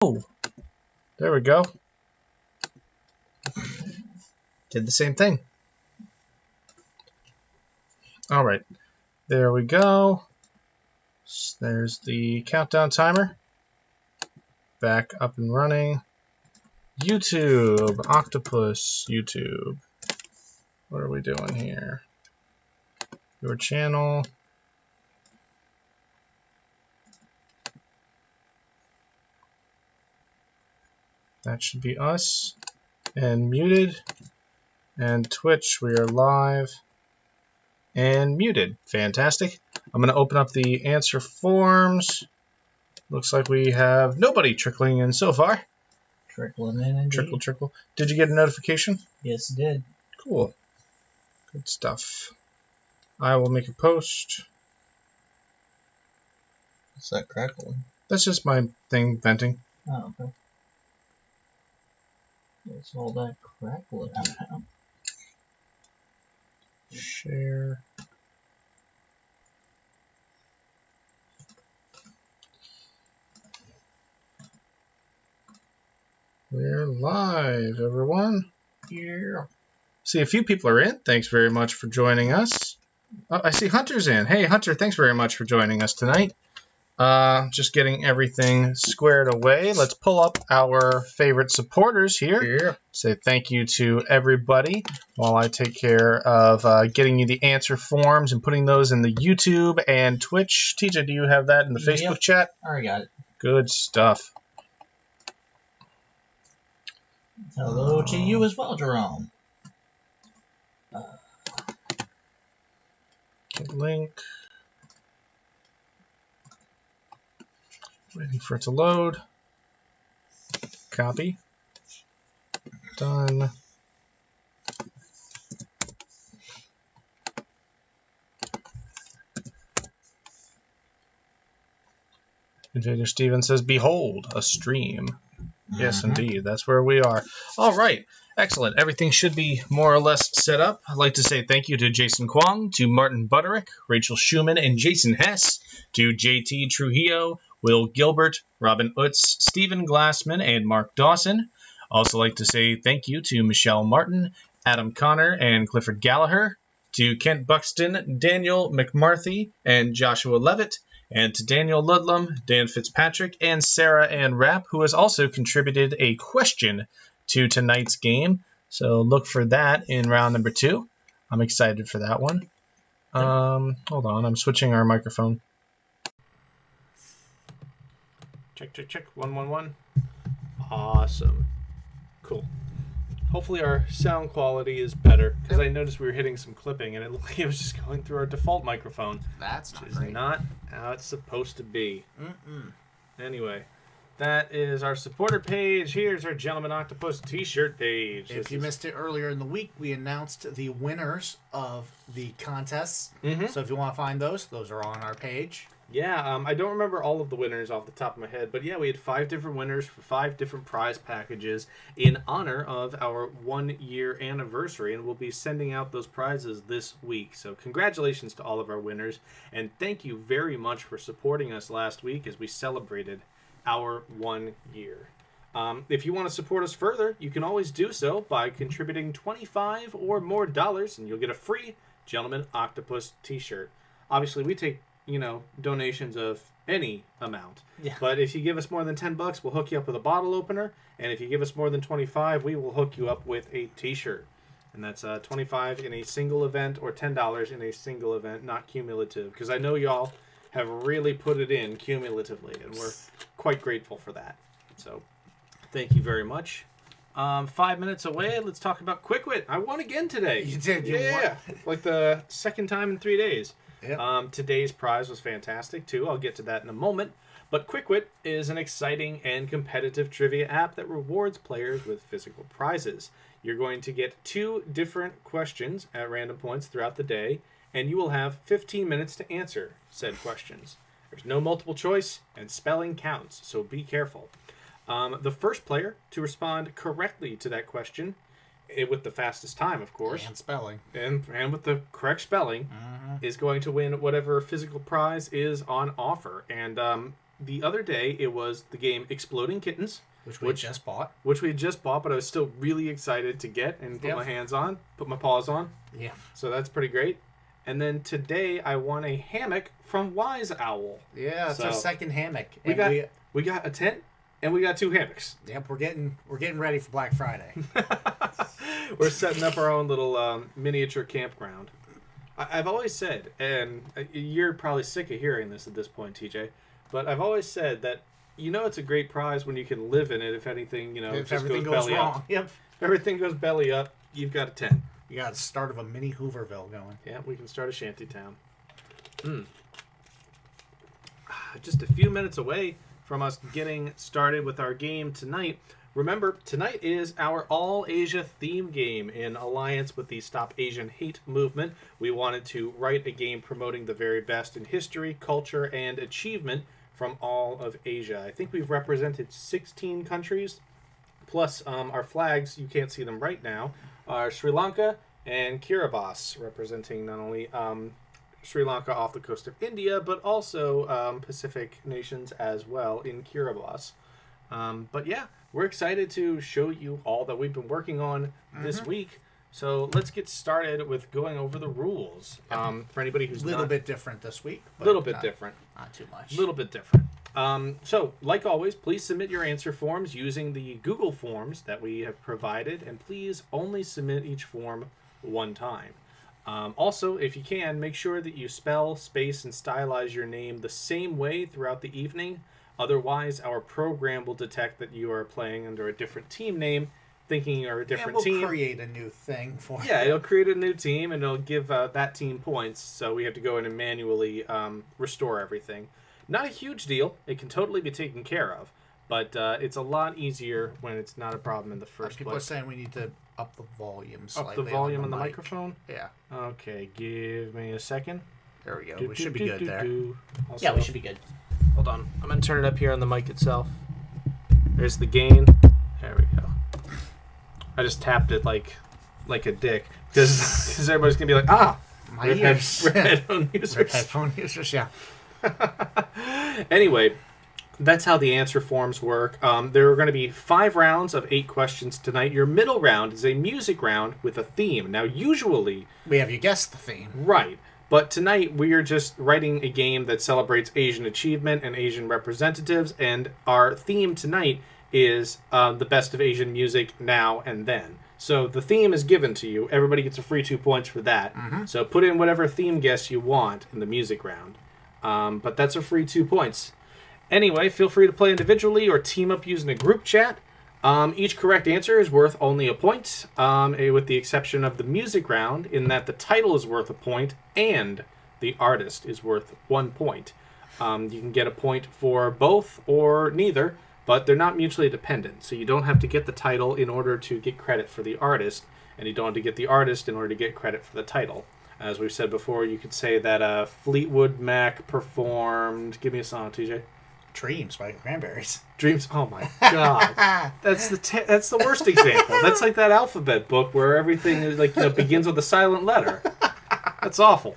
Oh, there we go. Did the same thing. All right, there we go. There's the countdown timer. Back up and running. YouTube, Octopus, YouTube. What are we doing here? Your channel. That should be us. And muted. And Twitch, we are live. And muted. Fantastic. I'm going to open up the answer forms. Looks like we have nobody trickling in so far. Trickling in, indeed. Trickle. Did you get a notification? Yes, it did. Cool. Good stuff. I will make a post. What's that crackling? That's just my thing venting. Oh, okay. What's all that crackling about? Share. We're live, everyone. Yeah. See, a few people are in. Thanks very much for joining us. Oh, I see Hunter's in. Hey, Hunter, thanks very much for joining us tonight. Just getting everything squared away. Let's pull up our favorite supporters here. Yeah. Say thank you to everybody while I take care of getting you the answer forms and putting those in the YouTube and Twitch. TJ, do you have that in the Facebook chat? I already got it. Good stuff. Hello to you as well, Jerome. Link. Waiting for it to load. Copy. Done. Invader Steven says, behold, a stream. Yes, indeed. That's where we are. All right. Excellent. Everything should be more or less set up. I'd like to say thank you to Jason Kwong, to Martin Butterick, Rachel Schumann, and Jason Hess, to JT Trujillo, Will Gilbert, Robin Utz, Stephen Glassman, and Mark Dawson. Also like to say thank you to Michelle Martin, Adam Connor, and Clifford Gallagher, to Kent Buxton, Daniel McMarthy, and Joshua Levitt, and to Daniel Ludlum, Dan Fitzpatrick, and Sarah Ann Rapp, who has also contributed a question to tonight's game. So look for that in round number 2. I'm excited for that one. Hold on, I'm switching our microphone. Check. 1, 1, 1. Awesome. Cool. Hopefully our sound quality is better, because I noticed we were hitting some clipping, and it looked like it was just going through our default microphone. That's not which is great. not how it's supposed to be. Anyway, that is our supporter page. Here's our Gentleman Octopus t-shirt page. If you missed it earlier in the week, we announced the winners of the contests. So if you want to find those are on our page. Yeah, I don't remember all of the winners off the top of my head, but yeah, we had 5 different winners for 5 different prize packages in honor of our 1-year anniversary, and we'll be sending out those prizes this week. So congratulations to all of our winners, and thank you very much for supporting us last week as we celebrated our 1 year. If you want to support us further, you can always do so by contributing $25 or more, and you'll get a free Gentleman Octopus t-shirt. Obviously, we take donations of any amount. Yeah. But if you give us more than $10, we'll hook you up with a bottle opener. And if you give us more than 25, we will hook you up with a t-shirt. And that's $25 in a single event or $10 in a single event, not cumulative. Because I know y'all have really put it in cumulatively, and we're quite grateful for that. So thank you very much. 5 minutes away, let's talk about Quick Wit. I won again today. You did. Yeah. Like the second time in 3 days. Yep. Today's prize was fantastic, too. I'll get to that in a moment. But QuickWit is an exciting and competitive trivia app that rewards players with physical prizes. You're going to get 2 different questions at random points throughout the day, and you will have 15 minutes to answer said questions. There's no multiple choice, and spelling counts, so be careful. The first player to respond correctly to that question, with the fastest time, of course, And spelling. and with the correct spelling, is going to win whatever physical prize is on offer. And the other day, it was the game Exploding Kittens. Which we just bought. Which we had just bought, but I was still really excited to get and put my hands on, put my paws on. Yeah. So that's pretty great. And then today I won a hammock from Wise Owl. Yeah, it's our second hammock. We got a tent and we got 2 hammocks. Yep, we're getting ready for Black Friday. We're setting up our own little miniature campground. I've always said, and you're probably sick of hearing this at this point, TJ, but I've always said that it's a great prize when you can live in it if anything, if just everything goes belly wrong. up. Yep. If everything goes belly up, you've got a tent. You got the start of a mini Hooverville going. Yeah, we can start a shanty town. Just a few minutes away from us getting started with our game tonight. Remember, tonight is our All Asia theme game in alliance with the Stop Asian Hate movement. We wanted to write a game promoting the very best in history, culture, and achievement from all of Asia. I think we've represented 16 countries, plus our flags, you can't see them right now, are Sri Lanka and Kiribati, representing not only Sri Lanka off the coast of India, but also Pacific nations as well in Kiribati. But yeah, we're excited to show you all that we've been working on this week. So let's get started with going over the rules. For anybody who's a little bit different this week. A little bit different. Not too much. A little bit different. So, like always, please submit your answer forms using the Google Forms that we have provided, and please only submit each form one time. Also, if you can, make sure that you spell, space, and stylize your name the same way throughout the evening. Otherwise, our program will detect that you are playing under a different team name, thinking you're a different team. And we'll create a new thing for you. Yeah, it'll create a new team, and it'll give that team points, so we have to go in and manually restore everything. Not a huge deal. It can totally be taken care of, but it's a lot easier when it's not a problem in the first place. People are saying we need to up the volume slightly. Up the volume on the microphone? Yeah. Okay, give me a second. There we go. We should be good there. Also, yeah, we should be good. Hold on. I'm going to turn it up here on the mic itself. There's the gain. There we go. I just tapped it like a dick because everybody's going to be like, my ears. Rip headphone users. Rip headphone users, yeah. Anyway, that's how the answer forms work. There are going to be 5 rounds of 8 questions tonight. Your middle round is a music round with a theme. Now, usually... we have you guess the theme. Right. But tonight, we are just writing a game that celebrates Asian achievement and Asian representatives, and our theme tonight is the best of Asian music now and then. So the theme is given to you. Everybody gets a free 2 points for that. Mm-hmm. So put in whatever theme guess you want in the music round. But that's a free 2 points. Anyway, feel free to play individually or team up using a group chat. Each correct answer is worth only a point, with the exception of the music round, in that the title is worth a point and the artist is worth 1 point. You can get a point for both or neither, but they're not mutually dependent. So you don't have to get the title in order to get credit for the artist, and you don't have to get the artist in order to get credit for the title. As we've said before, you could say that Fleetwood Mac performed... Give me a song, TJ. Dreams by Cranberries. Dreams. Oh my God, that's the worst example. That's like that alphabet book where everything is begins with a silent letter. That's awful.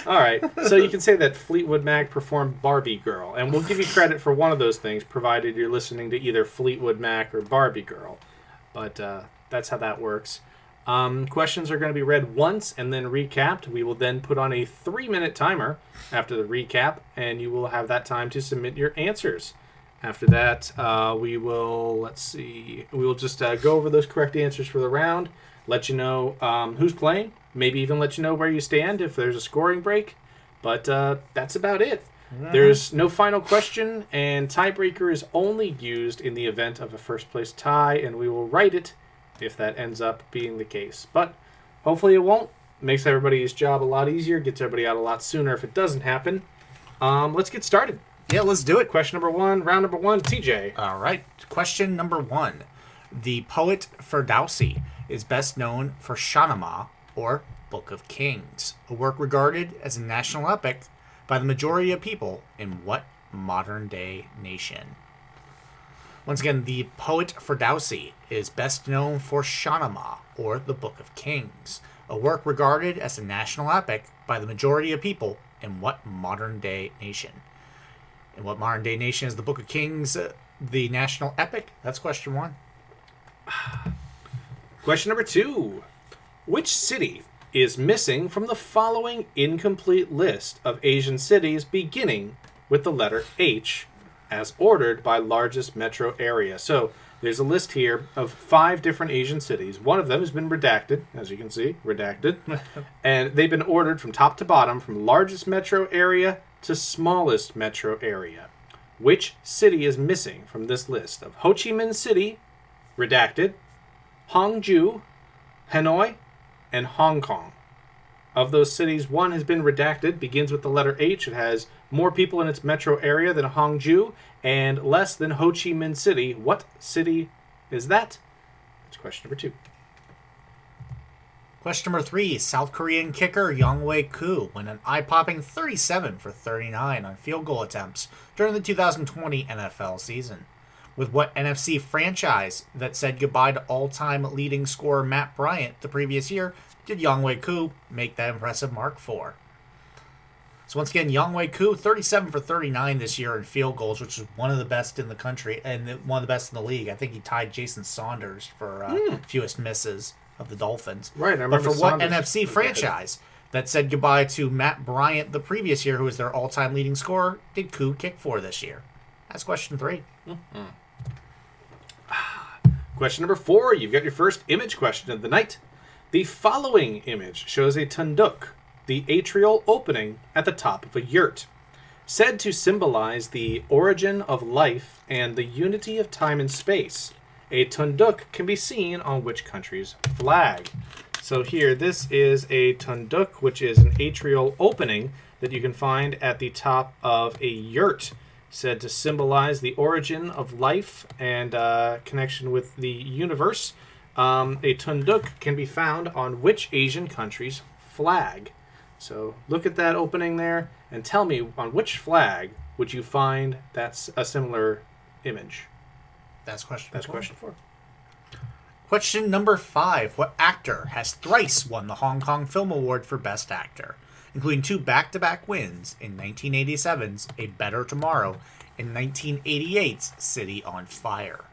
All right, so you can say that Fleetwood Mac performed Barbie Girl, and we'll give you credit for one of those things, provided you're listening to either Fleetwood Mac or Barbie Girl. But that's how that works. Questions are going to be read once and then recapped. We will then put on a 3-minute timer after the recap, and you will have that time to submit your answers. After that, we will just go over those correct answers for the round, let you know who's playing, maybe even let you know where you stand if there's a scoring break. But that's about it. There's no final question, and tiebreaker is only used in the event of a first-place tie, and we will write it if that ends up being the case. But hopefully it won't. Makes everybody's job a lot easier, gets everybody out a lot sooner if it doesn't happen. Let's get started. Yeah, let's do it. Question number 1, round number 1, TJ. All right. Question number 1. The poet Ferdowsi is best known for Shahnameh, or Book of Kings, a work regarded as a national epic by the majority of people in what modern-day nation? Once again, the poet Ferdowsi is best known for Shahnameh, or the Book of Kings, a work regarded as a national epic by the majority of people in what modern-day nation? In what modern-day nation is the Book of Kings the national epic? That's question 1. Question number 2. Which city is missing from the following incomplete list of Asian cities beginning with the letter H as ordered by largest metro area? So there's a list here of 5 different Asian cities. One of them has been redacted, as you can see, redacted. And they've been ordered from top to bottom, from largest metro area to smallest metro area. Which city is missing from this list of Ho Chi Minh City, redacted, Hangzhou, Hanoi, and Hong Kong? Of those cities, one has been redacted, begins with the letter H. It has more people in its metro area than Hangzhou and less than Ho Chi Minh City. What city is that? That's question number 2. Question number 3. South Korean kicker Younghoe Koo went an eye-popping 37 for 39 on field goal attempts during the 2020 NFL season. With what NFC franchise that said goodbye to all-time leading scorer Matt Bryant the previous year did Younghoe Koo make that impressive mark for? So once again, Younghoe Koo, 37 for 39 this year in field goals, which is one of the best in the country and one of the best in the league. I think he tied Jason Saunders for fewest misses of the Dolphins. Right, I but remember for what Saunders NFC franchise that said goodbye to Matt Bryant the previous year, who was their all-time leading scorer, did Koo kick for this year? That's question 3. Question number 4. You've got your first image question of the night. The following image shows a tunduk, the atrial opening at the top of a yurt, said to symbolize the origin of life and the unity of time and space. A tunduk can be seen on which country's flag? So here, this is a tunduk, which is an atrial opening that you can find at the top of a yurt, said to symbolize the origin of life and connection with the universe. A tunduk can be found on which Asian country's flag? So look at that opening there and tell me on which flag would you find that's a similar image? That's question 4. That's question 4. Question number 5. What actor has thrice won the Hong Kong Film Award for Best Actor, including 2 back-to-back wins in 1987's A Better Tomorrow and 1988's City on Fire?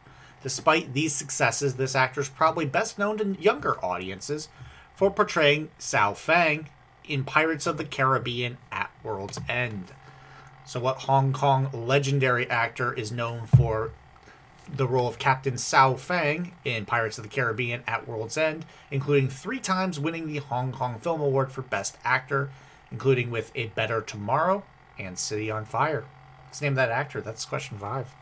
Despite these successes, this actor is probably best known to younger audiences for portraying Sao Fang in Pirates of the Caribbean at World's End. So what Hong Kong legendary actor is known for the role of Captain Sao Fang in Pirates of the Caribbean at World's End, including 3 times winning the Hong Kong Film Award for Best Actor, including with A Better Tomorrow and City on Fire? Let's name that actor. That's question 5.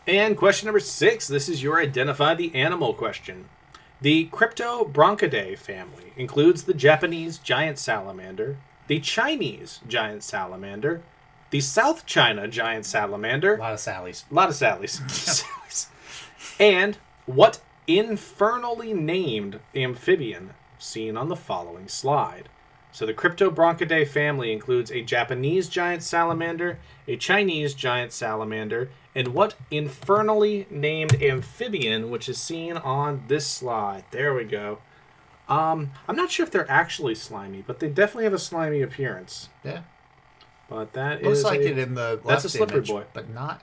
And question number 6. This is your Identify the Animal question. The Cryptobronchidae family includes the Japanese giant salamander, the Chinese giant salamander, the South China giant salamander. A lot of Sallys. A lot of Sallys. And what infernally named amphibian seen on the following slide? So the Cryptobronchidae family includes a Japanese giant salamander, a Chinese giant salamander, and what infernally named amphibian, which is seen on this slide. There we go. I'm not sure if they're actually slimy, but they definitely have a slimy appearance. Yeah. But that Looks is like it in the left that's a slippery image, boy. but not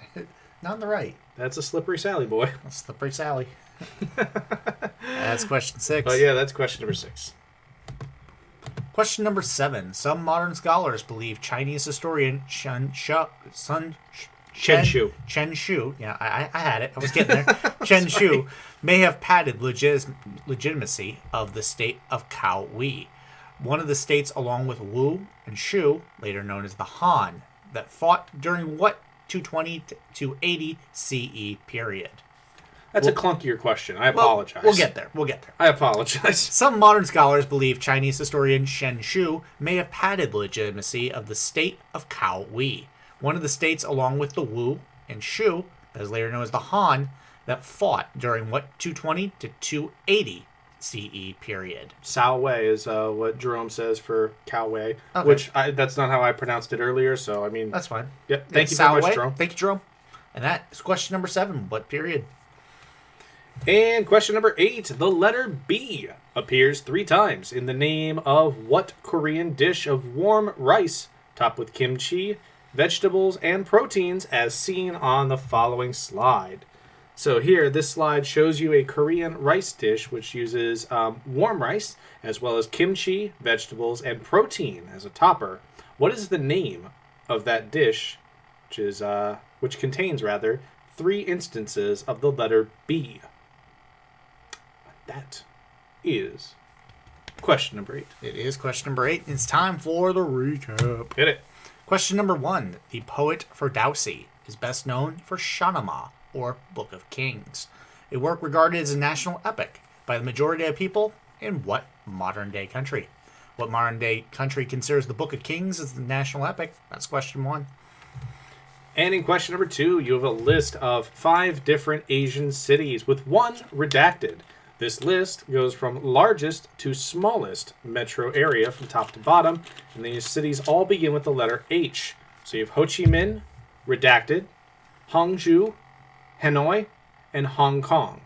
on the right. That's a slippery Sally boy. That's Slippery Sally. That's question 6. But yeah, that's question number 6. Question number 7. Some modern scholars believe Chinese historian Chen Shu, yeah, I had it. I was getting there. Chen Shu may have patented legitimacy of the state of Cao Wei, one of the states along with Wu and Shu, later known as the Han, that fought during what 220 to 280 CE period? That's a clunkier question. I apologize. We'll get there. I apologize. Some modern scholars believe Chinese historian Chen Shu may have patented legitimacy of the state of Cao Wei, one of the states along with the Wu and Shu, that is later known as the Han, that fought during what 220 to 280 CE period. Cao Wei is what Jerome says for Cao Wei, Okay. which that's not how I pronounced it earlier, so I mean... That's fine. Yep. Thank you very much, Wei. Jerome. Thank you, Jerome. And that is question number 7. What period? And question number 8. The letter B appears 3 times in the name of what Korean dish of warm rice topped with kimchi vegetables, and proteins as seen on the following slide. So here, this slide shows you a Korean rice dish which uses warm rice as well as kimchi, vegetables, and protein as a topper. What is the name of that dish, which contains three instances of the letter B? That is question number 8. It is question number 8. It's time for the recap. Hit it. Question number 1. The poet Ferdowsi is best known for Shahnameh, or Book of Kings, a work regarded as a national epic by the majority of people in what modern-day country? What modern-day country considers the Book of Kings as the national epic? That's question 1. And in question number 2, you have a list of 5 different Asian cities with one redacted. This list goes from largest to smallest metro area from top to bottom, and these cities all begin with the letter H. So you have Ho Chi Minh, redacted, Hangzhou, Hanoi, and Hong Kong.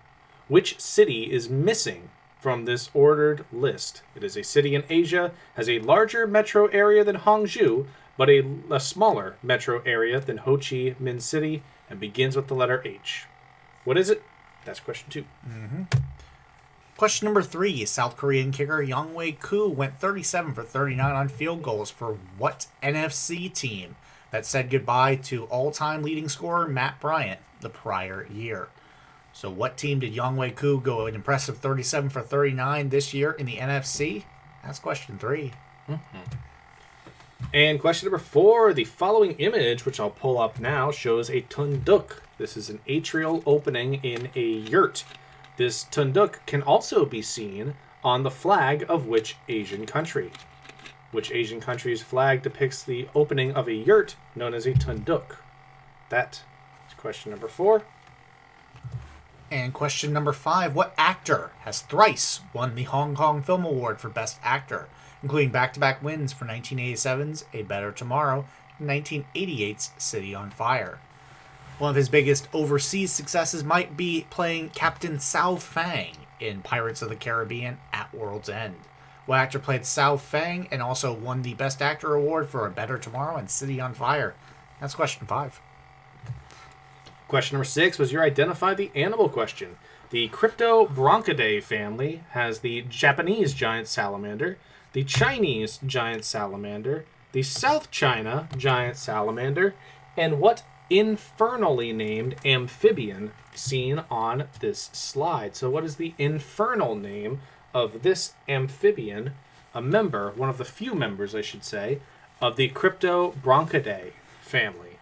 Which city is missing from this ordered list? It is a city in Asia, has a larger metro area than Hangzhou, but a smaller metro area than Ho Chi Minh City, and begins with the letter H. What is it? That's question 2. Question number 3. South Korean kicker Younghoe Koo went 37 for 39 on field goals for what NFC team that said goodbye to all-time leading scorer Matt Bryant the prior year? So what team did Younghoe Koo go an impressive 37 for 39 this year in the NFC? That's question 3. And question number 4, the following image, which I'll pull up now, shows a tunduk. This is an atrial opening in a yurt. This tunduk can also be seen on the flag of which Asian country? Which Asian country's flag depicts the opening of a yurt known as a tunduk? That is question number 4. And question number 5. What actor has thrice won the Hong Kong Film Award for Best Actor, including back-to-back wins for 1987's A Better Tomorrow and 1988's City on Fire? One of his biggest overseas successes might be playing Captain Sao Fang in Pirates of the Caribbean at World's End. What actor played Sao Fang and also won the Best Actor award for A Better Tomorrow and City on Fire? That's question 5. Question number 6 was your identify the animal question. The Cryptobronchidae family has the Japanese giant salamander, the Chinese giant salamander, the South China giant salamander, and what infernally named amphibian seen on this slide? So what is the infernal name of this amphibian, one of the few members, I should say, of the Cryptobronchidae family?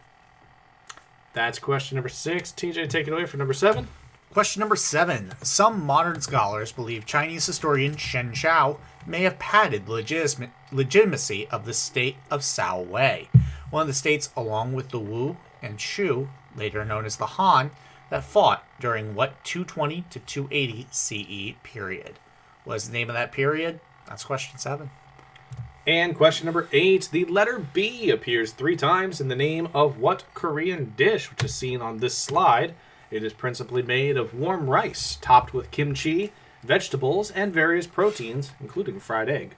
That's question number 6. TJ, take it away for number 7. Question number 7. Some modern scholars believe Chinese historian Shen Shao may have padded the legitimacy of the state of Cao Wei, one of the states along with the Wu and Shu, later known as the Han, that fought during what 220 to 280 CE period? What is the name of that period? That's question 7. And question number 8, the letter B appears 3 times in the name of what Korean dish, which is seen on this slide? It is principally made of warm rice, topped with kimchi, vegetables, and various proteins, including fried egg.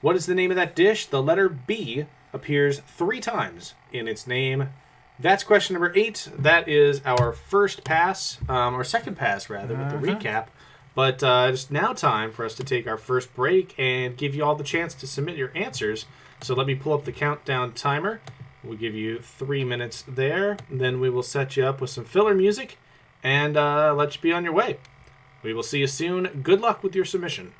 What is the name of that dish? The letter B appears 3 times in its name. That's question number 8. That is our first pass, or second pass, rather, with the recap. But it's now time for us to take our first break and give you all the chance to submit your answers. So let me pull up the countdown timer. We'll give you 3 minutes there. Then we will set you up with some filler music and let you be on your way. We will see you soon. Good luck with your submission.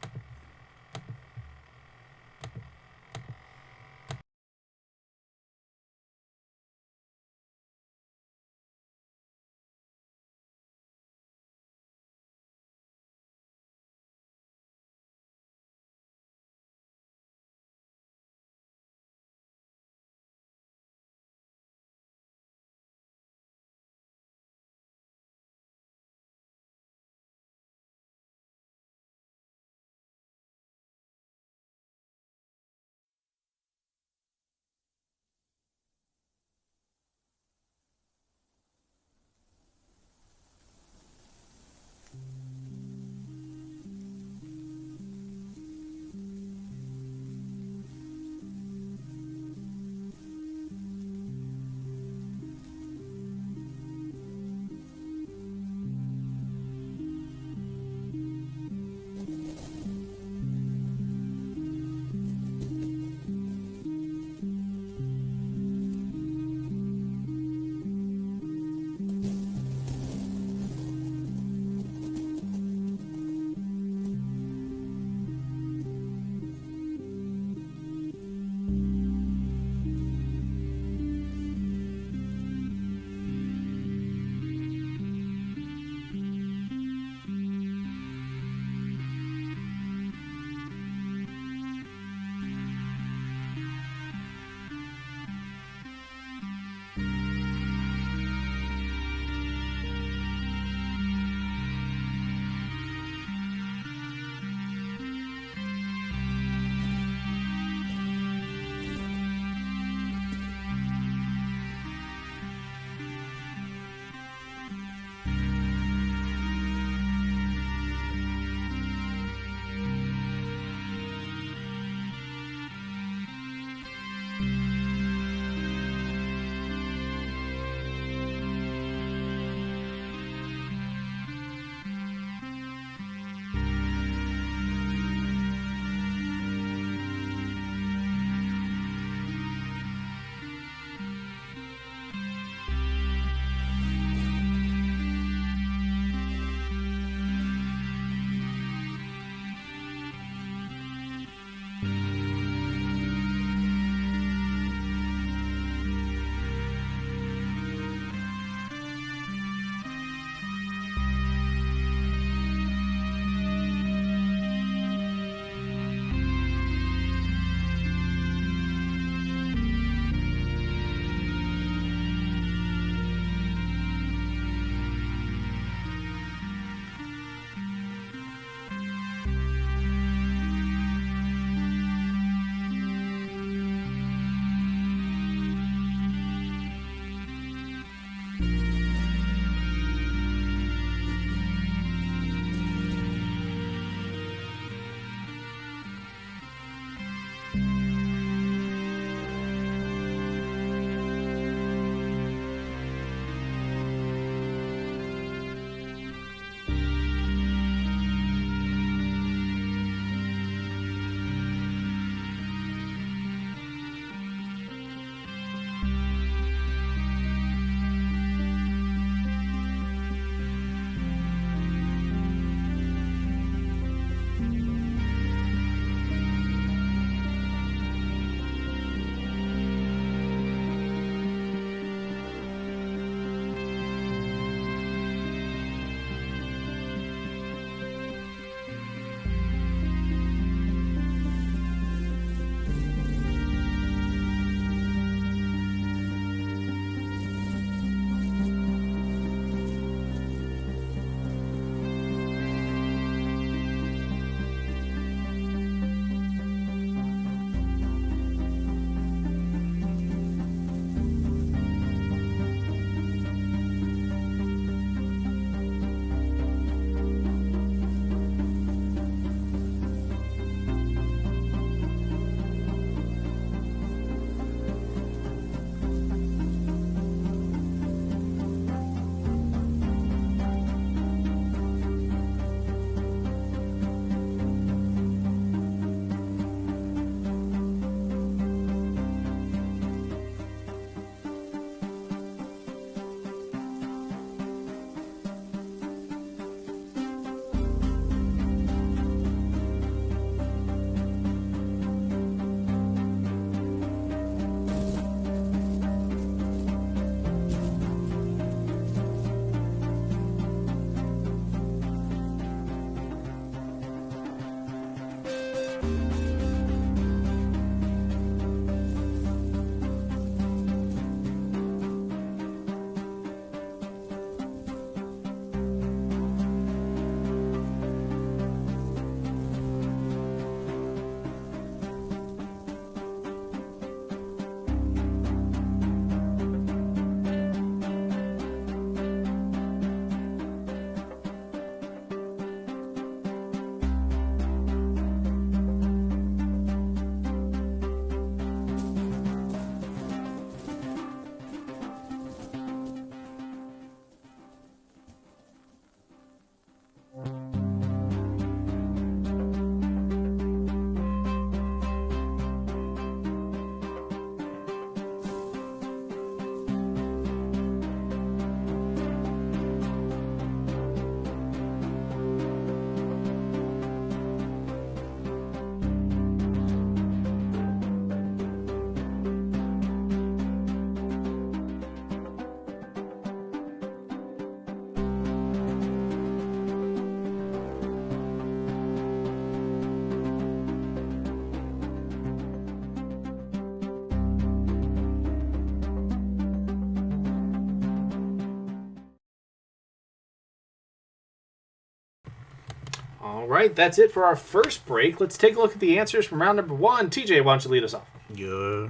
All right, that's it for our first break. Let's take a look at the answers from round number 1. TJ, why don't you lead us off? Yeah.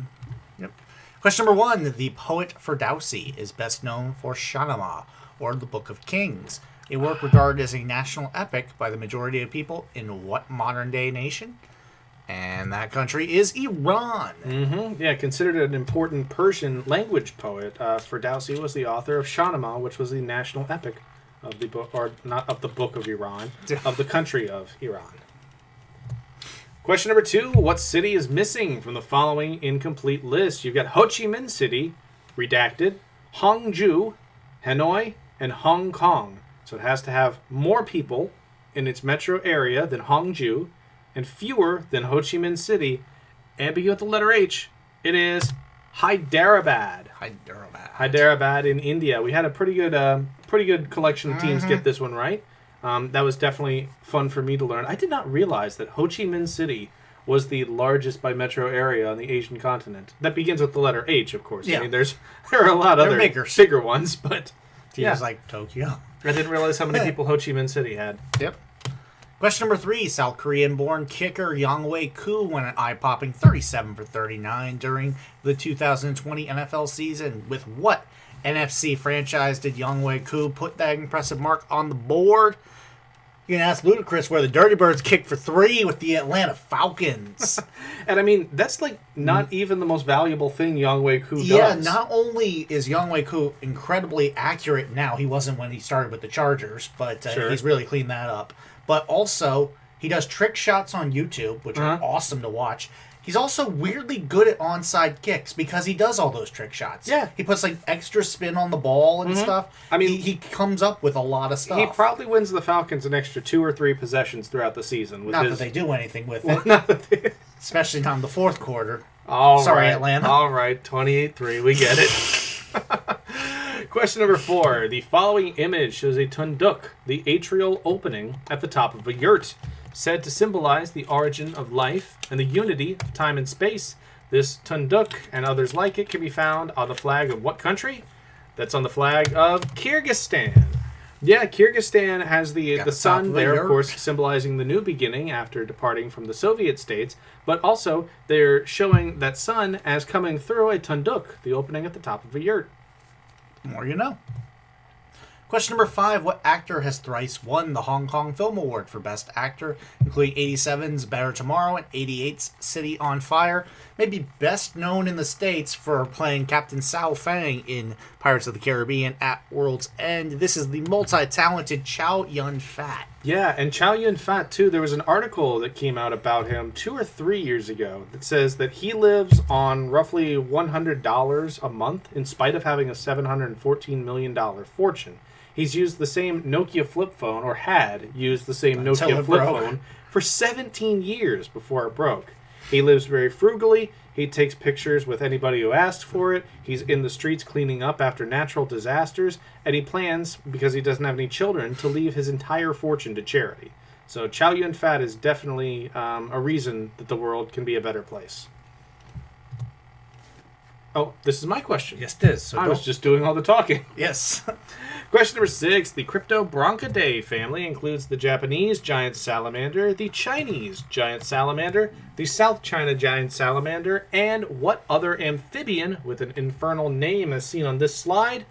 Yep. Question number 1. The poet Ferdowsi is best known for Shahnameh, or the Book of Kings, a work regarded as a national epic by the majority of people in what modern-day nation? And that country is Iran. Yeah, considered an important Persian language poet, Ferdowsi was the author of Shahnameh, which was the national epic of the book, or not of the Book of Iran, of the country of Iran. Question number 2. What city is missing from the following incomplete list? You've got Ho Chi Minh City, redacted, Hangzhou, Hanoi, and Hong Kong. So it has to have more people in its metro area than Hangzhou, and fewer than Ho Chi Minh City, and begin with the letter H. It is Hyderabad. Hyderabad in India. We had a pretty good collection of teams get this one right. That was definitely fun for me to learn. I did not realize that Ho Chi Minh City was the largest by metro area on the Asian continent. That begins with the letter H, of course. Yeah. I mean, there are a lot of other bigger ones, but It's like Tokyo. I didn't realize how many people Ho Chi Minh City had. Yep. Question number 3. South Korean-born kicker Yang Wei-koo went an eye-popping 37 for 39 during the 2020 NFL season. With what NFC franchise did Yang Wei-koo put that impressive mark on the board? You can ask Ludacris where the Dirty Birds kicked for 3 with the Atlanta Falcons. And I mean, that's like not even the most valuable thing Yang Wei-koo does. Yeah, not only is Yang Wei-koo incredibly accurate now, he wasn't when he started with the Chargers, but he's really cleaned that up. But also, he does trick shots on YouTube, which are awesome to watch. He's also weirdly good at onside kicks because he does all those trick shots. Yeah. He puts like extra spin on the ball and stuff. I mean, he comes up with a lot of stuff. He probably wins the Falcons an extra 2 or 3 possessions throughout the season. Not that they do anything with it. Especially not in the fourth quarter. Sorry, Atlanta. All right, 28-3. We get it. Question number 4. The following image shows a tunduk, the atrial opening at the top of a yurt, said to symbolize the origin of life and the unity of time and space. This tunduk and others like it can be found on the flag of what country? That's on the flag of Kyrgyzstan. Yeah, Kyrgyzstan has the sun there, of course, symbolizing the new beginning after departing from the Soviet states, but also they're showing that sun as coming through a tunduk, the opening at the top of a yurt. The more you know. Question number 5. What actor has thrice won the Hong Kong Film Award for Best Actor, including 87's Better Tomorrow and 88's City on Fire? Maybe best known in the States for playing Captain Sao Fang in Pirates of the Caribbean at World's End. This is the multi-talented Chow Yun-fat. Yeah, and Chow Yun-fat, too, there was an article that came out about him 2 or 3 years ago that says that he lives on roughly $100 a month in spite of having a $714 million fortune. He's used the same Nokia flip phone, or had used the same Nokia flip phone, for 17 years before it broke. He lives very frugally. He takes pictures with anybody who asks for it. He's in the streets cleaning up after natural disasters. And he plans, because he doesn't have any children, to leave his entire fortune to charity. So Chow Yun-fat is definitely a reason that the world can be a better place. Oh, this is my question. Yes, it is. So I was just doing all the talking. Yes. Question number 6. The Cryptobronchidae family includes the Japanese giant salamander, the Chinese giant salamander, the South China giant salamander, and what other amphibian with an infernal name as seen on this slide?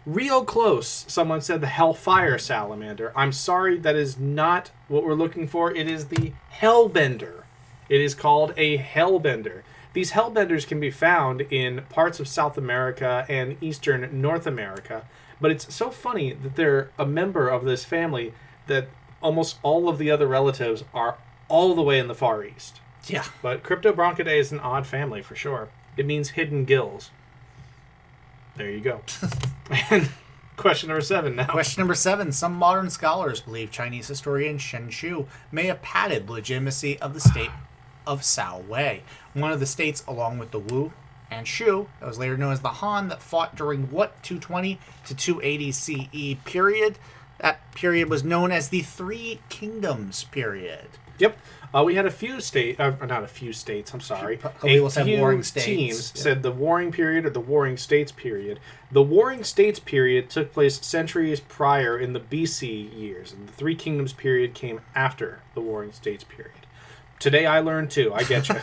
Real close. Someone said the Hellfire salamander. I'm sorry, that is not what we're looking for. It is the Hellbender. It is called a Hellbender. These Hellbenders can be found in parts of South America and Eastern North America. But it's so funny that they're a member of this family that almost all of the other relatives are all the way in the Far East. Yeah. But Cryptobronchidae is an odd family for sure. It means hidden gills. There you go. And question number 7 now. Question number 7. Some modern scholars believe Chinese historian Shen Shu may have padded legitimacy of the state of Cao Wei, one of the states along with the Wu and Shu, that was later known as the Han, that fought during what 220 to 280 CE period. That period was known as the Three Kingdoms period. Yep. We had a few not a few states, I'm sorry. We A will have few warring states. teams Yeah. said the warring period or the warring states period. The warring states period took place centuries prior in the BC years, and the Three Kingdoms period came after the warring states period. Today I learned too. I get you.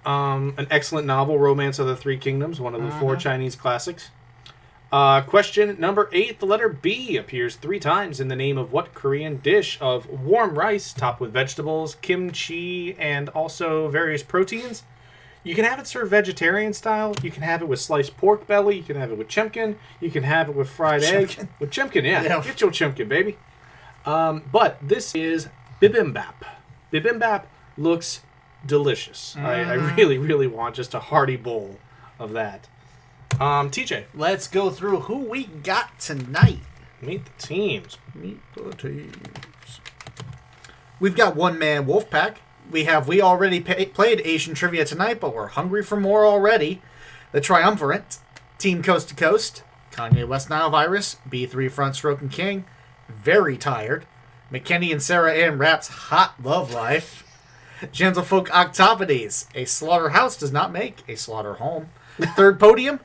An excellent novel, Romance of the Three Kingdoms, one of the four Chinese classics. Question number 8. The letter B appears 3 times in the name of what Korean dish of warm rice topped with vegetables, kimchi, and also various proteins? You can have it served vegetarian style. You can have it with sliced pork belly. You can have it with chimkin. You can have it with fried egg. With chimkin, yeah. Get your chimkin, baby. But this is bibimbap. Bibimbap looks delicious. I really, really want just a hearty bowl of that. TJ. Let's go through who we got tonight. Meet the teams. Meet the teams. We've got One Man Wolfpack. We already played Asian Trivia tonight, but we're hungry for more already. The Triumvirate, Team Coast to Coast, Kanye West Nile Virus, B3 Front Stroke and King, Very Tired, McKenny and Sarah Ann Rapp's Hot Love Life, Gentlefolk Octopodes, A Slaughterhouse Does Not Make a Slaughter Home, Third Podium,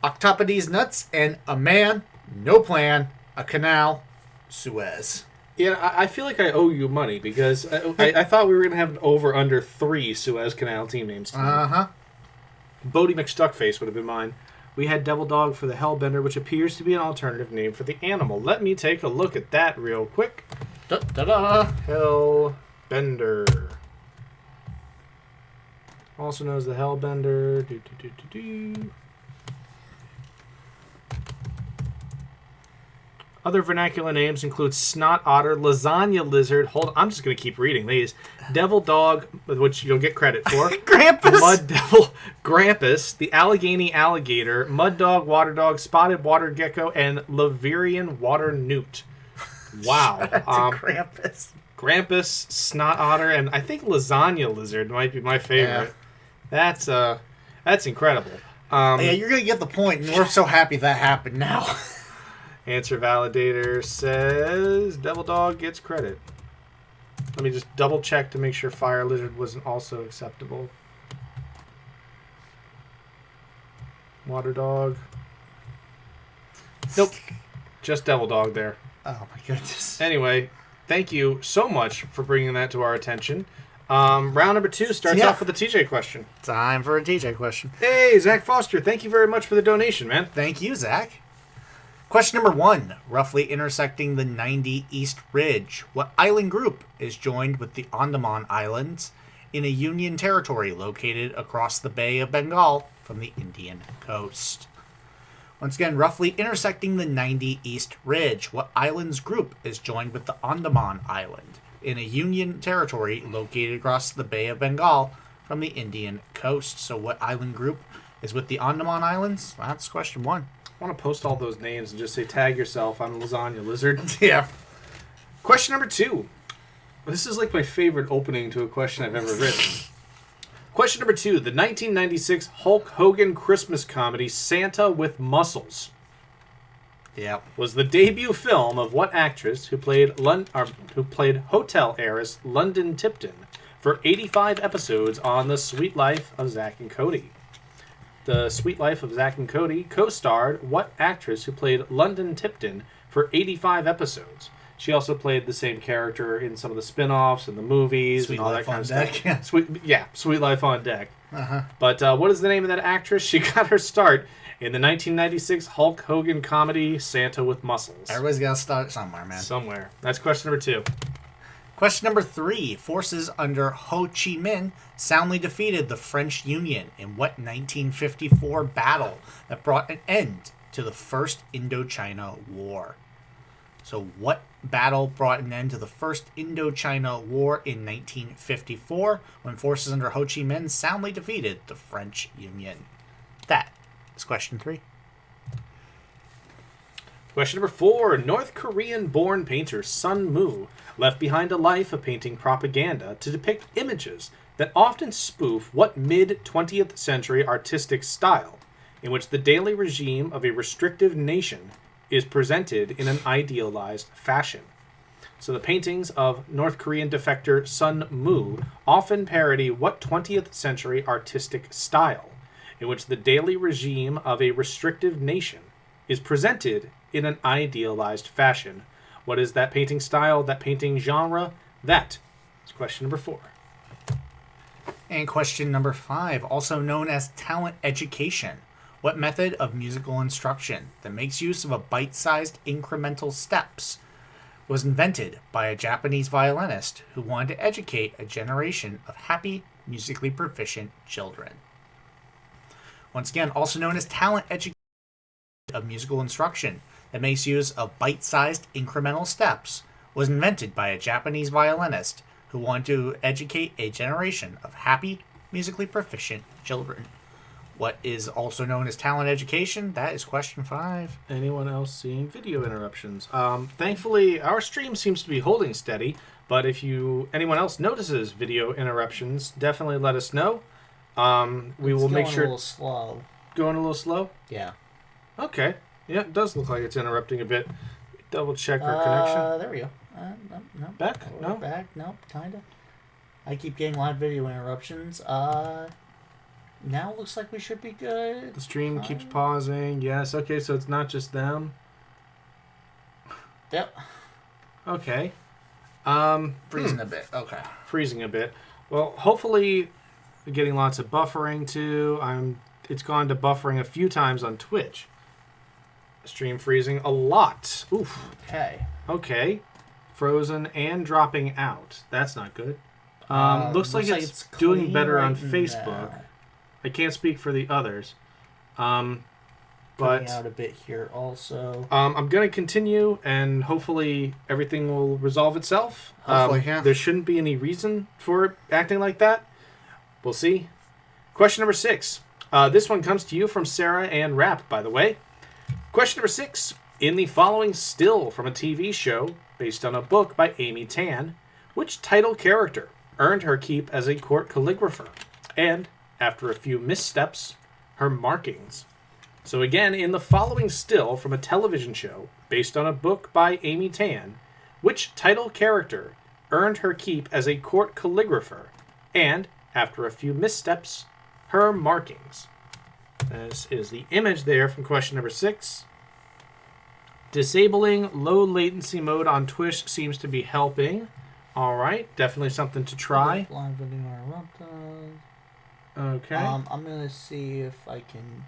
Octopodes Nuts, and A Man, No Plan, A Canal, Suez. Yeah, I feel like I owe you money because I thought we were going to have an over-under 3 Suez Canal team names tonight. Uh-huh. Bodie McStuckface would have been mine. We had Devil Dog for the Hellbender, which appears to be an alternative name for the animal. Let me take a look at that real quick. Da-da-da. Hellbender. Also known as the Hellbender. Do. Other vernacular names include Snot Otter, Lasagna Lizard. Hold on, I'm just going to keep reading these. Devil Dog, which you'll get credit for. Krampus. Mud Devil, Grampus, the Allegheny Alligator, Mud Dog, Water Dog, Spotted Water Gecko, and Laverian Water Newt. Wow. Krampus. Grampus, Snot Otter, and I think Lasagna Lizard might be my favorite. Yeah. That's incredible. Yeah, you're going to get the point, and we're so happy that happened now. Answer Validator says Devil Dog gets credit. Let me just double check to make sure Fire Lizard wasn't also acceptable. Water Dog. Nope. Just Devil Dog there. Oh my goodness. Anyway, thank you so much for bringing that to our attention. Round number 2 starts off with a TJ question. Time for a TJ question. Hey, Zach Foster, thank you very much for the donation, man. Thank you, Zach. Question number 1. Roughly intersecting the 90 East Ridge, what island group is joined with the Andaman Islands in a Union territory located across the Bay of Bengal from the Indian coast? Once again, roughly intersecting the 90 East Ridge, what islands group is joined with the Andaman Island in a Union territory located across the Bay of Bengal from the Indian coast? So what island group is with the Andaman Islands? That's question 1. I want to post all those names and just say, tag yourself, I'm Lasagna Lizard. Yeah. Question number 2. This is like my favorite opening to a question I've ever written. Question number 2. The 1996 Hulk Hogan Christmas comedy Santa with Muscles was the debut film of what actress who played hotel heiress London Tipton for 85 episodes on The Sweet Life of Zack and Cody? The Sweet Life of Zack and Cody co-starred what actress who played London Tipton for 85 episodes? She also played the same character in some of the spin-offs and the movies and all that kind of stuff. Sweet Life on Deck. Uh-huh. But what is the name of that actress? She got her start in the 1996 Hulk Hogan comedy Santa with Muscles. Everybody's got to start somewhere, man. Somewhere. That's question number 2. Question number 3. Forces under Ho Chi Minh soundly defeated the French Union in what 1954 battle that brought an end to the First Indochina War? So what battle brought an end to the First Indochina War in 1954 when forces under Ho Chi Minh soundly defeated the French Union? That is question 3. Question number 4. North Korean-born painter Sun Mu left behind a life of painting propaganda to depict images that often spoof what mid-20th century artistic style in which the daily regime of a restrictive nation is presented in an idealized fashion. So the paintings of North Korean defector Sun Mu often parody what 20th century artistic style, in which the daily regime of a restrictive nation is presented in an idealized fashion. What is that painting style, that painting genre? That is question number 4. And question number 5, also known as talent education. What method of musical instruction that makes use of a bite-sized incremental steps was invented by a Japanese violinist who wanted to educate a generation of happy, musically proficient children? Once again, also known as talent education of musical instruction that makes use of bite-sized incremental steps was invented by a Japanese violinist who wanted to educate a generation of happy, musically proficient children. What is also known as talent education? That is question 5. Anyone else seeing video interruptions? Thankfully, our stream seems to be holding steady, but if anyone else notices video interruptions, definitely let us know. We will make sure... Going a little slow. Going a little slow? Yeah. Okay. Yeah, it does look like it's interrupting a bit. Double check our connection. There we go. No. Back? We're No? back. Nope, kinda. I keep getting live video interruptions. Now it looks like we should be good. The stream keeps pausing. Yes. Okay, so it's not just them. Yep. Okay. Freezing a bit. Okay. Freezing a bit. Well, hopefully we're getting lots of buffering too. It's gone to buffering a few times on Twitch. Stream freezing a lot. Oof. Okay. Okay. Frozen and dropping out. That's not good. Looks like it's doing clean better on right Facebook. now. I can't speak for the others. Cutting But out a bit here also. I'm going to continue, and hopefully everything will resolve itself. Hopefully, yeah. There shouldn't be any reason for it acting like that. We'll see. Question number 6. This one comes to you from Sarah Ann Rapp, by the way. Question number 6. In the following still from a TV show based on a book by Amy Tan, which title character earned her keep as a court calligrapher and, after a few missteps, her markings? So again, in the following still from a television show based on a book by Amy Tan, which title character earned her keep as a court calligrapher and, after a few missteps, her markings? This is the image there from question number 6. Disabling low latency mode on Twitch seems to be helping. All right, definitely something to try. Live video interrupted. Okay. I'm gonna see if I can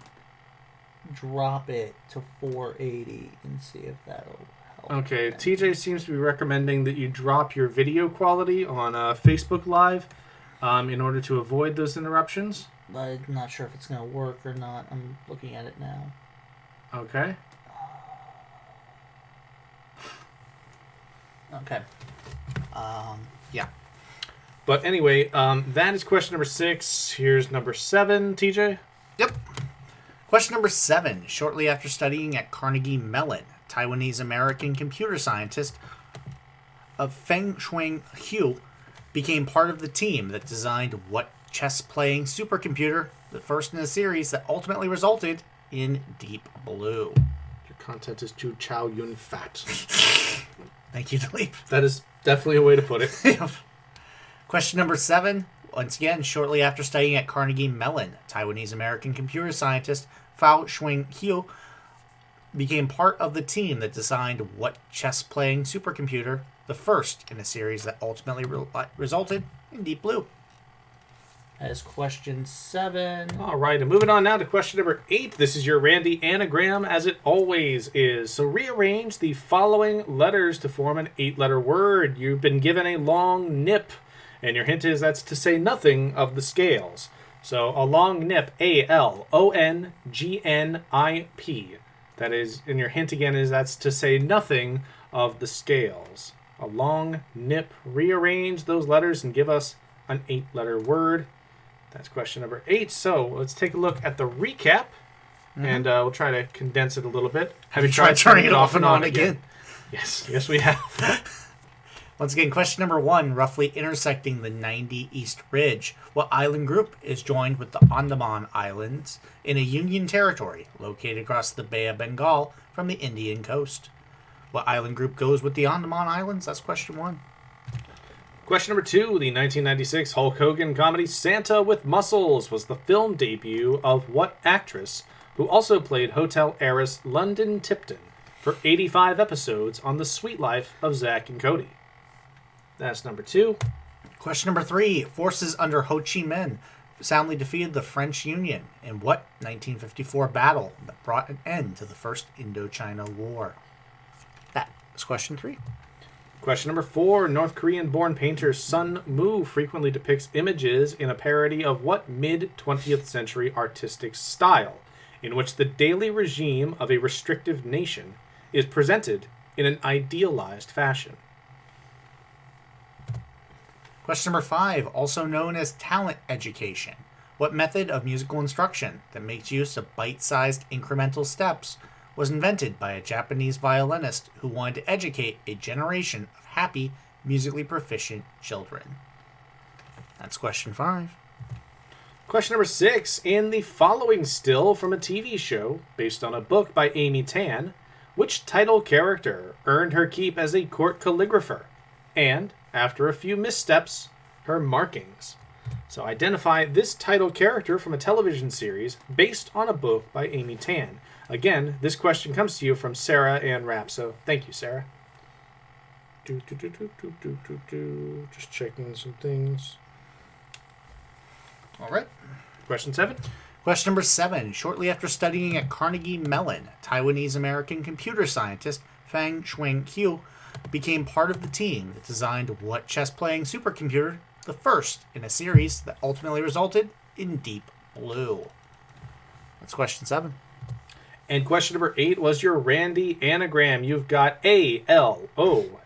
drop it to 480 and see if that'll help. Okay, TJ seems to be recommending that you drop your video quality on Facebook Live in order to avoid those interruptions. I'm not sure if it's gonna work or not. I'm looking at it now. Okay. Okay. Yeah. But anyway, that is question number 6. Here's number 7, TJ. Yep. Question number 7. Shortly after studying at Carnegie Mellon, Taiwanese-American computer scientist Feng Shui Hu became part of the team that designed what chess-playing supercomputer, the first in a series that ultimately resulted in Deep Blue? Your content is too Chow Yun fat. Thank you, Delete. That is definitely a way to put it. Question number 7. Once again, shortly after studying at Carnegie Mellon, Taiwanese-American computer scientist Feng Shui Hu became part of the team that designed what chess-playing supercomputer, the first in a series that ultimately resulted in Deep Blue? That is question 7. All right, and moving on now to question number 8. This is your Randy anagram, as it always is. So rearrange the following letters to form an 8-letter word. You've been given a long nip, and your hint is that's to say nothing of the scales. So a long nip, A-L-O-N-G-N-I-P. That is, and your hint again is that's to say nothing of the scales. A long nip. Rearrange those letters and give us an 8-letter word. That's question number 8. So let's take a look at the recap, and we'll try to condense it a little bit. Have you tried turning it off and on again? Yes, we have. Once again, question number 1, roughly intersecting the 90 East Ridge. What island group is joined with the Andaman Islands in a Union territory located across the Bay of Bengal from the Indian coast? What island group goes with the Andaman Islands? That's question 1. Question number 2. The 1996 Hulk Hogan comedy Santa with Muscles was the film debut of what actress who also played hotel heiress London Tipton for 85 episodes on The Sweet Life of Zack and Cody? That's number 2. Question number 3. Forces under Ho Chi Minh soundly defeated the French Union in what 1954 battle that brought an end to the First Indochina War? That is question 3. Question number 4. North Korean-born painter Sun Mu frequently depicts images in a parody of what mid-20th century artistic style, in which the daily regime of a restrictive nation is presented in an idealized fashion? Question number 5, also known as talent education. What method of musical instruction that makes use of bite-sized incremental steps was invented by a Japanese violinist who wanted to educate a generation of happy, musically proficient children? That's question 5. Question number 6. In the following still from a TV show based on a book by Amy Tan, which title character earned her keep as a court calligrapher and, after a few missteps, her markings? So identify this title character from a television series based on a book by Amy Tan. Again, this question comes to you from Sarah Ann Rapp, so thank you, Sarah. Just checking some things. All right. Question 7. Question number 7. Shortly after studying at Carnegie Mellon, Taiwanese-American computer scientist Fang Chuan-Qiu became part of the team that designed what chess-playing supercomputer, the first in a series that ultimately resulted in Deep Blue? That's question 7. And question number 8 was your Randy anagram. You've got ALONGNIP.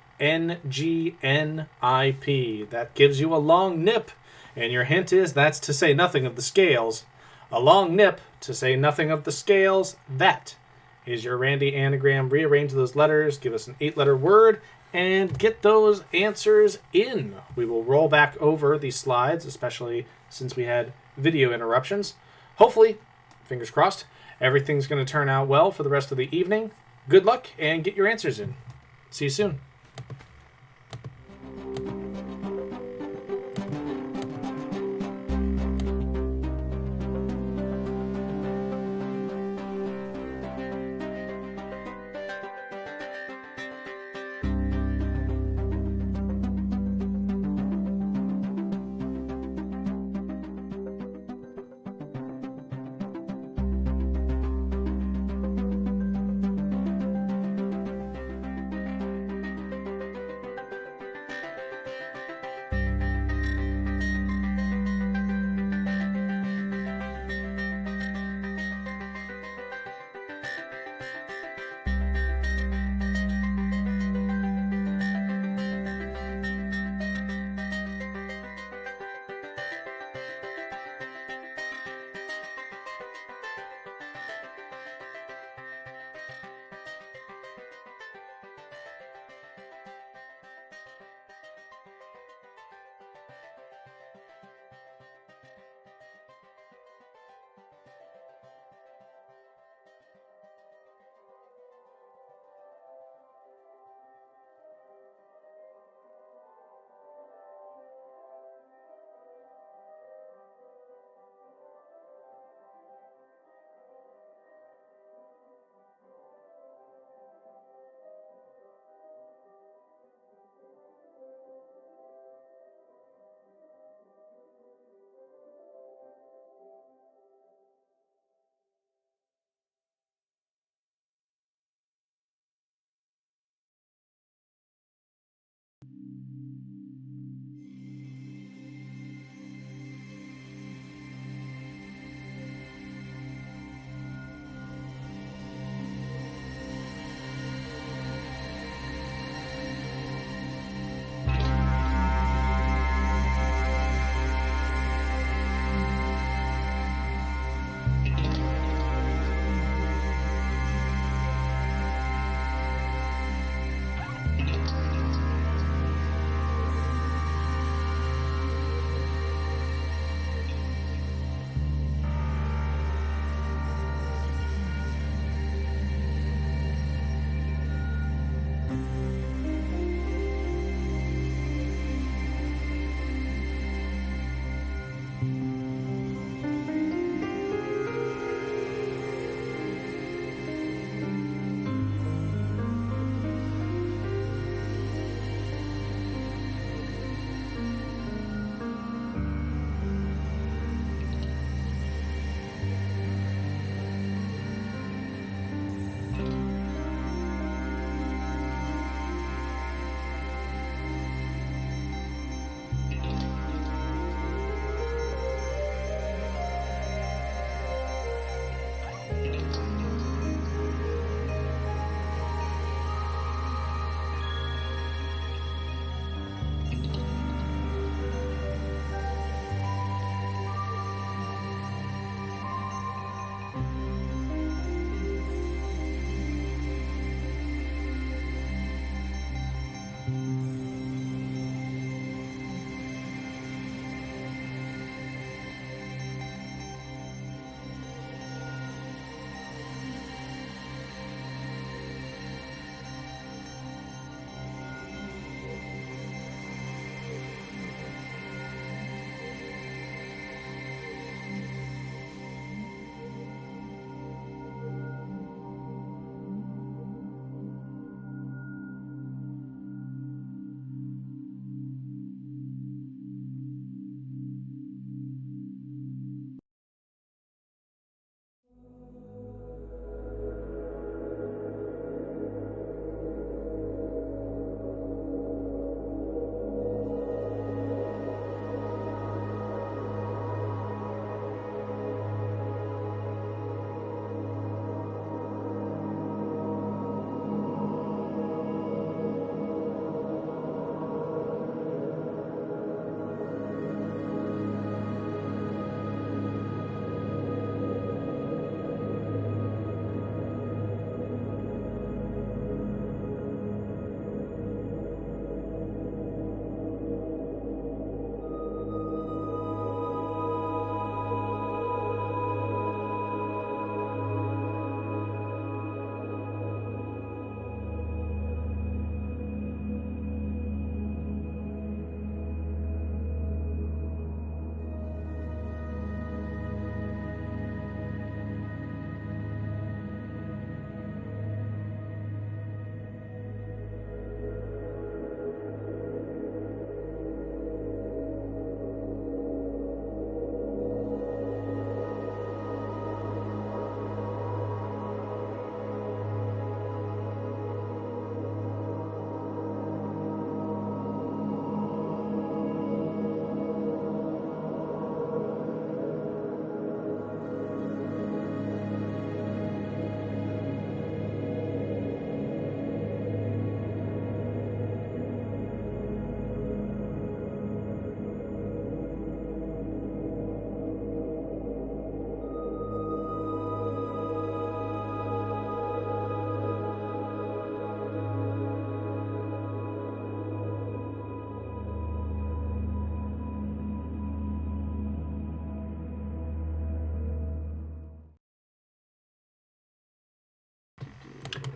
That gives you a long nip. And your hint is that's to say nothing of the scales. A long nip to say nothing of the scales. That is your Randy anagram. Rearrange those letters, give us an 8-letter word, and get those answers in. We will roll back over these slides, especially since we had video interruptions. Hopefully, fingers crossed, everything's going to turn out well for the rest of the evening. Good luck, and get your answers in. See you soon.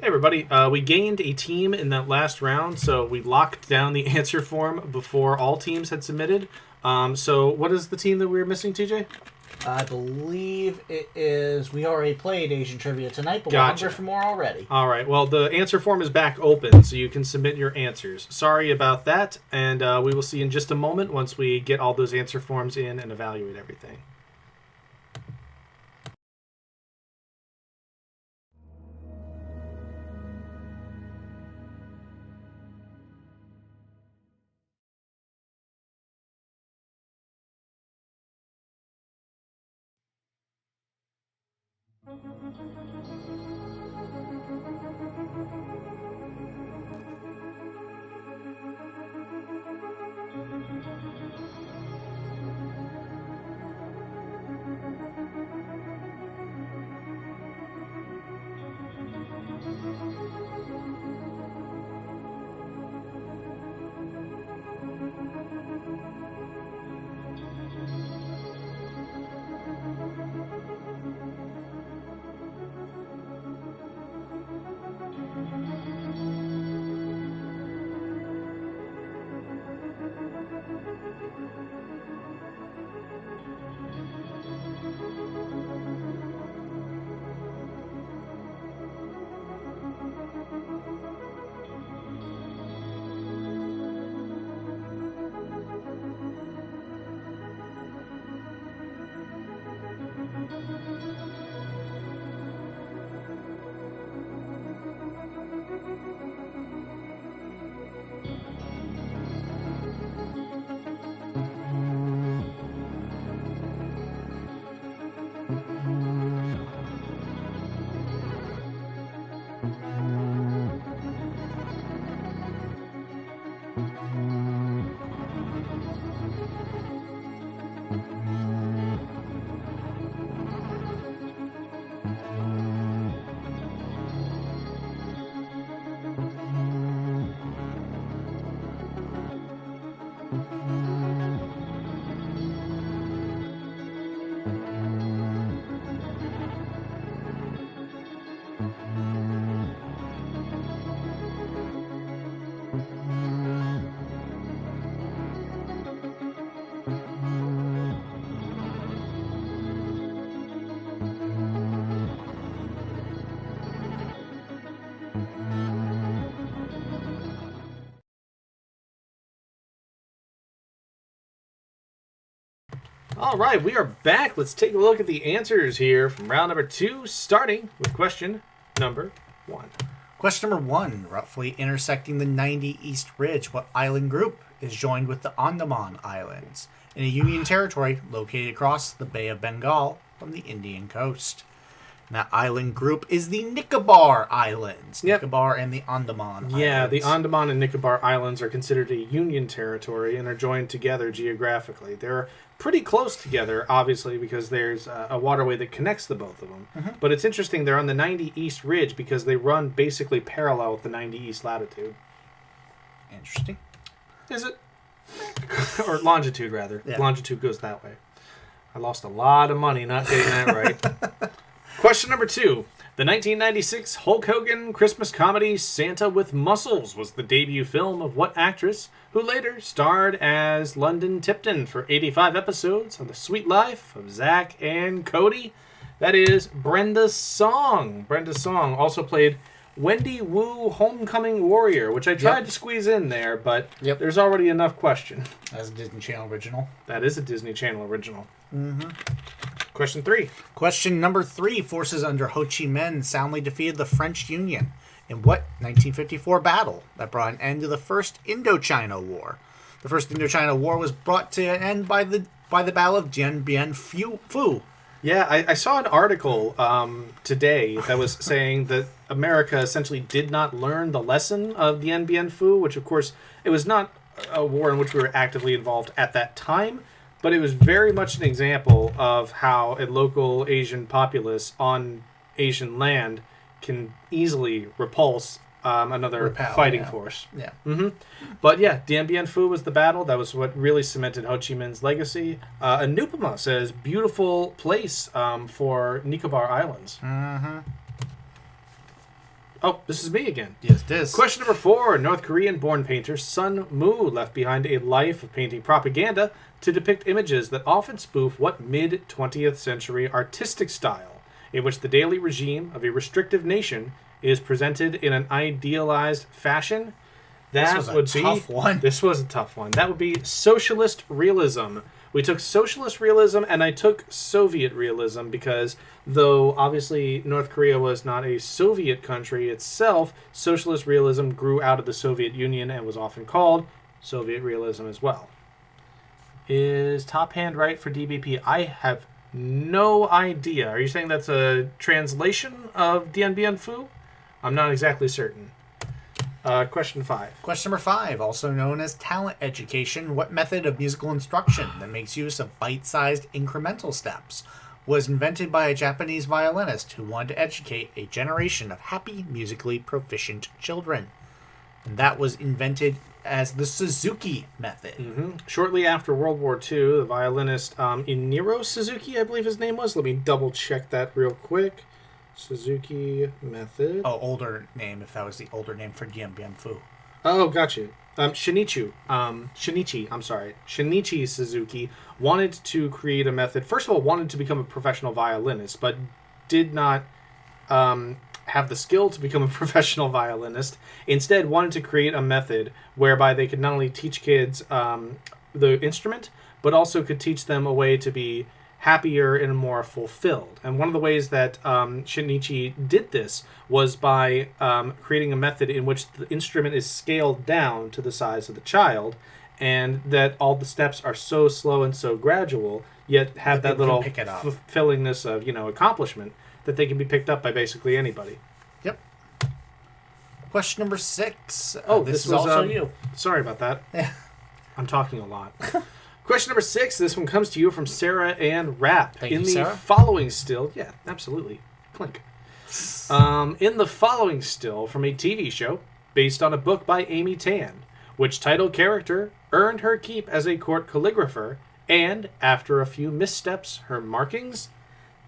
Hey everybody, we gained a team in that last round, so we locked down the answer form before all teams had submitted. So what is the team that we were missing, TJ? I believe it is. We already played Asian Trivia tonight, but Gotcha. we're hungry for more already. All right, well, the answer form is back open, so you can submit your answers. Sorry about that, and we will see in just a moment once we get all those answer forms in and evaluate everything. All right, we are back. Let's take a look at the answers here from round number 2, starting with question number 1. Question number 1. Roughly intersecting the 90 East Ridge, what island group is joined with the Andaman Islands in a Union territory located across the Bay of Bengal from the Indian coast? And that island group is the Nicobar Islands. Yep. Nicobar and the Andaman Islands. Yeah, the Andaman and Nicobar Islands are considered a Union territory and are joined together geographically. They're pretty close together, obviously, because there's a waterway that connects the both of them. Mm-hmm. But it's interesting, they're on the 90 East Ridge because they run basically parallel with the 90 East latitude. Interesting. Is it? Or longitude, rather. Yeah. Longitude goes that way. I lost a lot of money not getting that right. Question number 2. The 1996 Hulk Hogan Christmas comedy Santa with Muscles was the debut film of what actress who later starred as London Tipton for 85 episodes on The Sweet Life of Zack and Cody? That is Brenda Song. Brenda Song also played Wendy Wu Homecoming Warrior, which I tried to squeeze in there, but there's already enough question. That's a Disney Channel original. That is a Disney Channel original. Mm-hmm. Question 3. Question number 3. Forces under Ho Chi Minh soundly defeated the French Union in what 1954 battle that brought an end to the First Indochina War? The First Indochina War was brought to an end by the Battle of Dien Bien Phu. Yeah, I saw an article today that was saying that America essentially did not learn the lesson of Dien Bien Phu, which, of course, it was not a war in which we were actively involved at that time, but it was very much an example of how a local Asian populace on Asian land can easily repulse another fighting force. Yeah. Mm-hmm. But yeah, Dien Bien Phu was the battle. That was what really cemented Ho Chi Minh's legacy. Anupama says, beautiful place for Nicobar Islands. Mm-hmm. Oh, this is me again. Yes, it is. Question number 4. North Korean-born painter Sun Mu left behind a life of painting propaganda to depict images that often spoof what mid-20th century artistic style, in which the daily regime of a restrictive nation is presented in an idealized fashion. That This was a would tough be, one. This was a tough one. That would be socialist realism. We took socialist realism and I took Soviet realism because though obviously North Korea was not a Soviet country itself, socialist realism grew out of the Soviet Union and was often called Soviet realism as well. Is Top Hand right for DBP? I have no idea. Are you saying that's a translation of Dien Bien Phu? I'm not exactly certain. Question 5. Question number 5, also known as talent education. What method of musical instruction that makes use of bite-sized incremental steps was invented by a Japanese violinist who wanted to educate a generation of happy, musically proficient children? And that was invented as the Suzuki method. Shortly after World War II, the violinist Iniro Suzuki, I believe his name was. Let me double check that real quick. Suzuki method. Oh, older name, if that was the older name for Dien Bien Phu. Oh, got you. Shinichi Suzuki wanted to create a method. First of all, wanted to become a professional violinist, but did not have the skill to become a professional violinist. Instead, wanted to create a method whereby they could not only teach kids the instrument, but also could teach them a way to be happier and more fulfilled. And one of the ways that Shinichi did this was by creating a method in which the instrument is scaled down to the size of the child, and that all the steps are so slow and so gradual, yet have that little fulfillingness of, accomplishment that they can be picked up by basically anybody. Yep. Question number 6. Oh, this is was also you. Sorry about that. Yeah. I'm talking a lot. Question number 6. This one comes to you from Sarah Ann Rapp. Thank you, Sarah. Following still, yeah, absolutely, clink. In the following still from a TV show based on a book by Amy Tan, which title character earned her keep as a court calligrapher, and after a few missteps, her markings?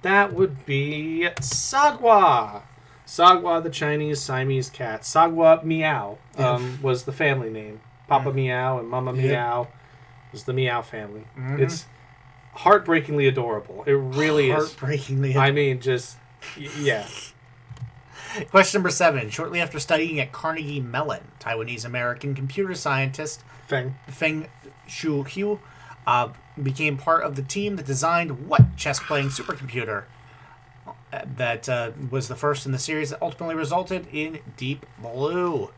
That would be Sagwa. Sagwa, the Chinese Siamese cat. Sagwa Meow was the family name. Papa Meow and Mama Meow was the Meow family. It's heartbreakingly adorable. It really is. Heartbreakingly I mean, just, yeah. Question number 7. Shortly after studying at Carnegie Mellon, Taiwanese-American computer scientist Feng Shuhui became part of the team that designed what chess-playing supercomputer that was the first in the series that ultimately resulted in Deep Blue?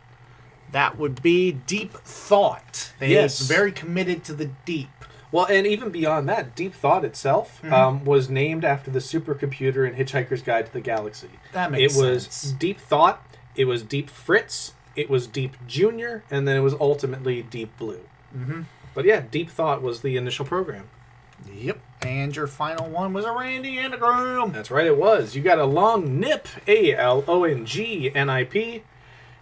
That would be Deep Thought. They are very committed to the deep. Well, and even beyond that, Deep Thought itself was named after the supercomputer in Hitchhiker's Guide to the Galaxy. That makes sense. It was Deep Thought, it was Deep Fritz, it was Deep Junior, and then it was ultimately Deep Blue. But yeah, Deep Thought was the initial program. Yep. And your final one was a Randy anagram. That's right, it was. You got a long nip, ALONGNIP.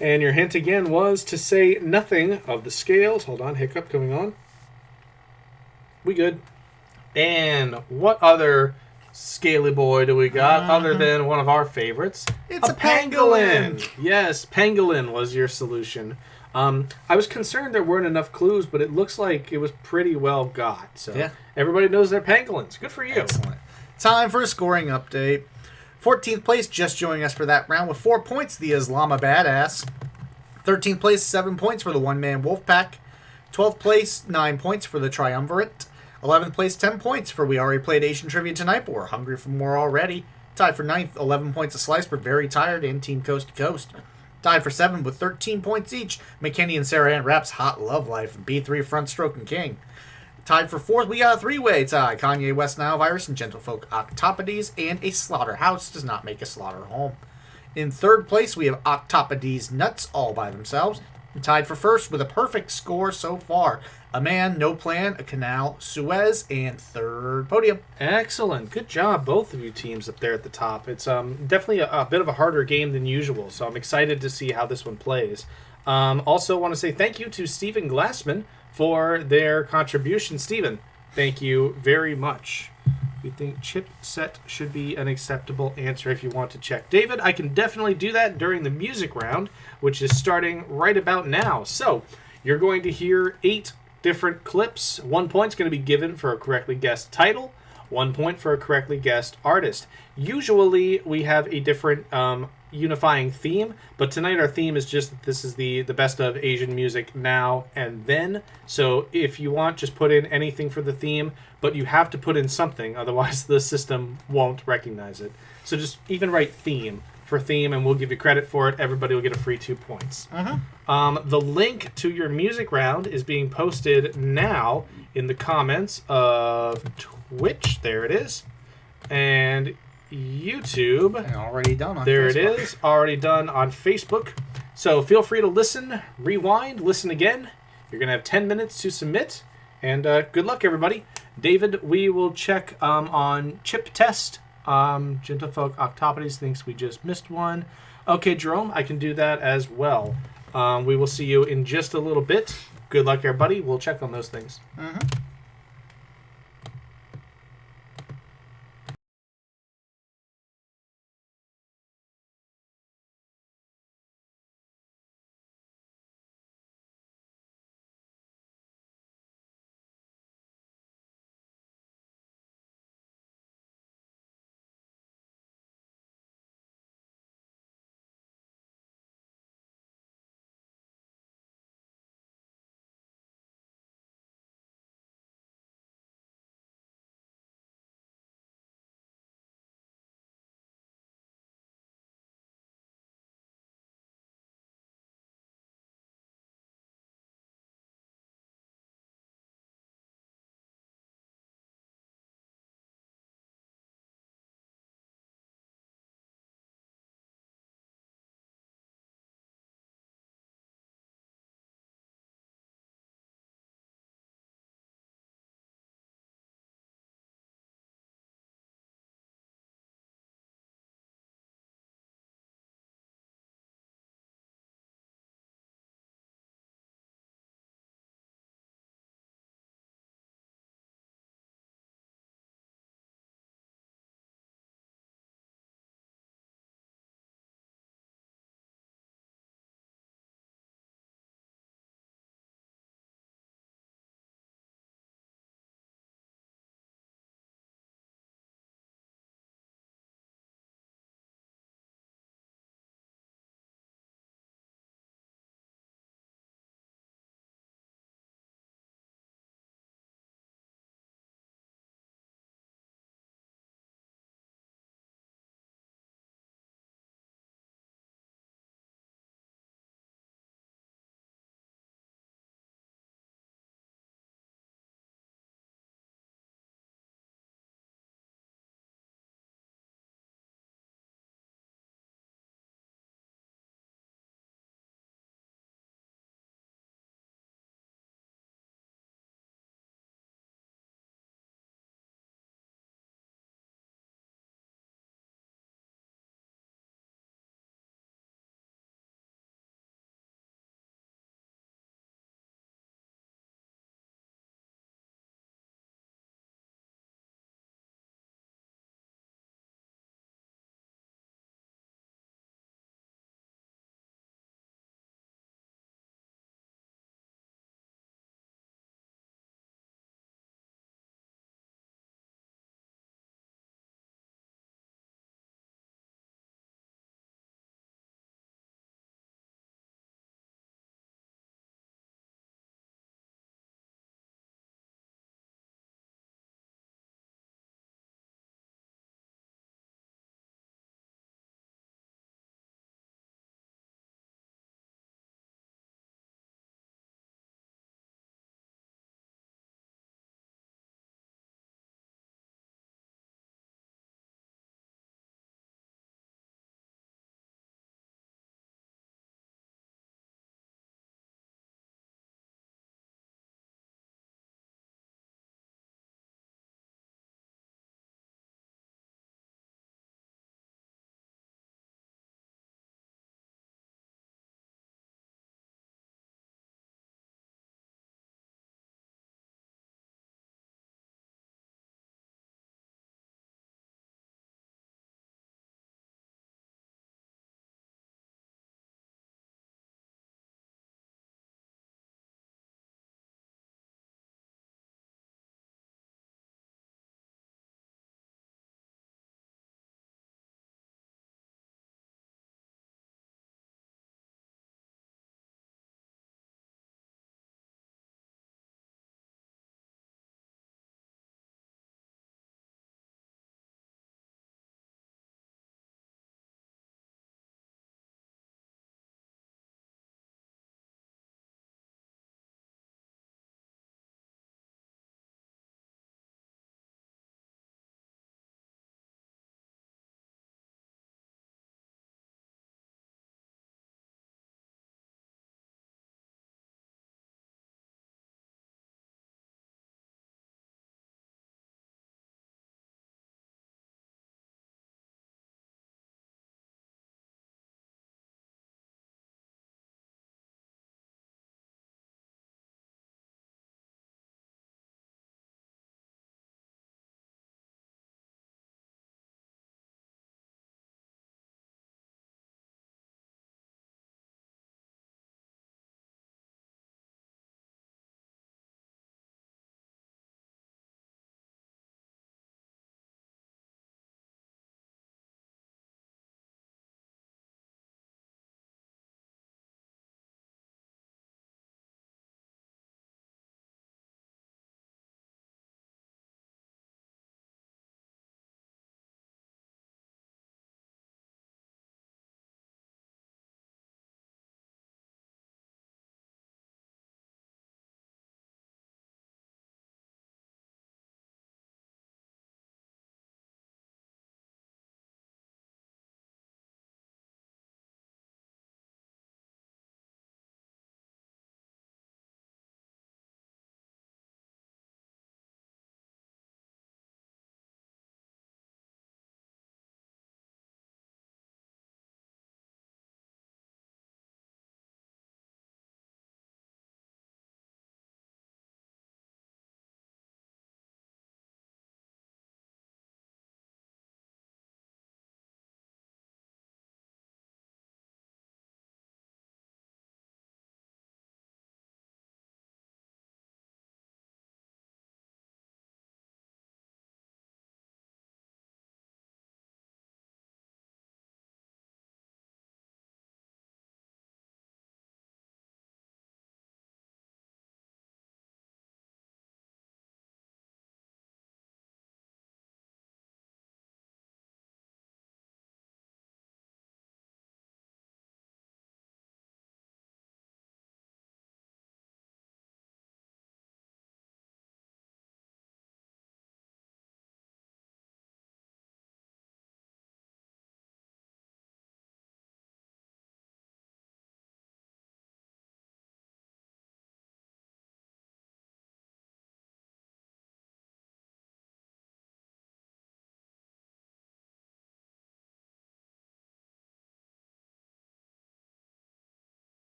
And your hint again was to say nothing of the scales. Hold on, hiccup coming on. We good. And what other scaly boy do we got other than one of our favorites? It's a pangolin. Yes, pangolin was your solution. I was concerned there weren't enough clues, but it looks like it was pretty well got. So everybody knows they're pangolins. Good for you. Excellent. Time for a scoring update. 14th place, just joining us for that round with 4 points, the Islamabad Ass. 13th place, 7 points for the one-man Wolfpack. 12th place, 9 points for the Triumvirate. 11th place, 10 points for We Already Played Asian Trivia Tonight, but we're hungry for more already. Tied for 9th, 11 points a slice, but very tired, and Team Coast to Coast. Tied for 7th with 13 points each, McKinney and Sarah Ann Rapp's Hot Love Life, and B3 Front Stroking King. Tied for 4th, we got a 3-way tie. Kanye West Nile Virus and Gentlefolk Octopodes, and a slaughterhouse does not make a slaughter home. In 3rd place, we have Octopodes Nuts all by themselves. And tied for 1st with a perfect score so far. A Man, No Plan, A Canal, Suez, and 3rd podium. Excellent. Good job, both of you teams up there at the top. It's definitely a bit of a harder game than usual, so I'm excited to see how this one plays. Also want to say thank you to Stephen Glassman for their contribution. Stephen, thank you very much. We think chipset should be an acceptable answer if you want to check. David, I can definitely do that during the music round, which is starting right about now. So, you're going to hear 8 different clips. 1 point's going to be given for a correctly guessed title, 1 point for a correctly guessed artist. Usually, we have a different unifying theme, but tonight our theme is just that this is the best of Asian music now and then. So if you want, just put in anything for the theme, but you have to put in something, otherwise the system won't recognize it. So just even write theme for theme, and we'll give you credit for it. Everybody will get a free 2 points. The link to your music round is being posted now in the comments of Twitch. There it is. And YouTube. And already done on there Facebook. It is, already done on Facebook. So feel free to listen, rewind, listen again. You're going to have 10 minutes to submit. And good luck, everybody. David, we will check on chip test. Gentlefolk Octopus thinks we just missed one. Okay, Jerome, I can do that as well. We will see you in just a little bit. Good luck, everybody. We'll check on those things.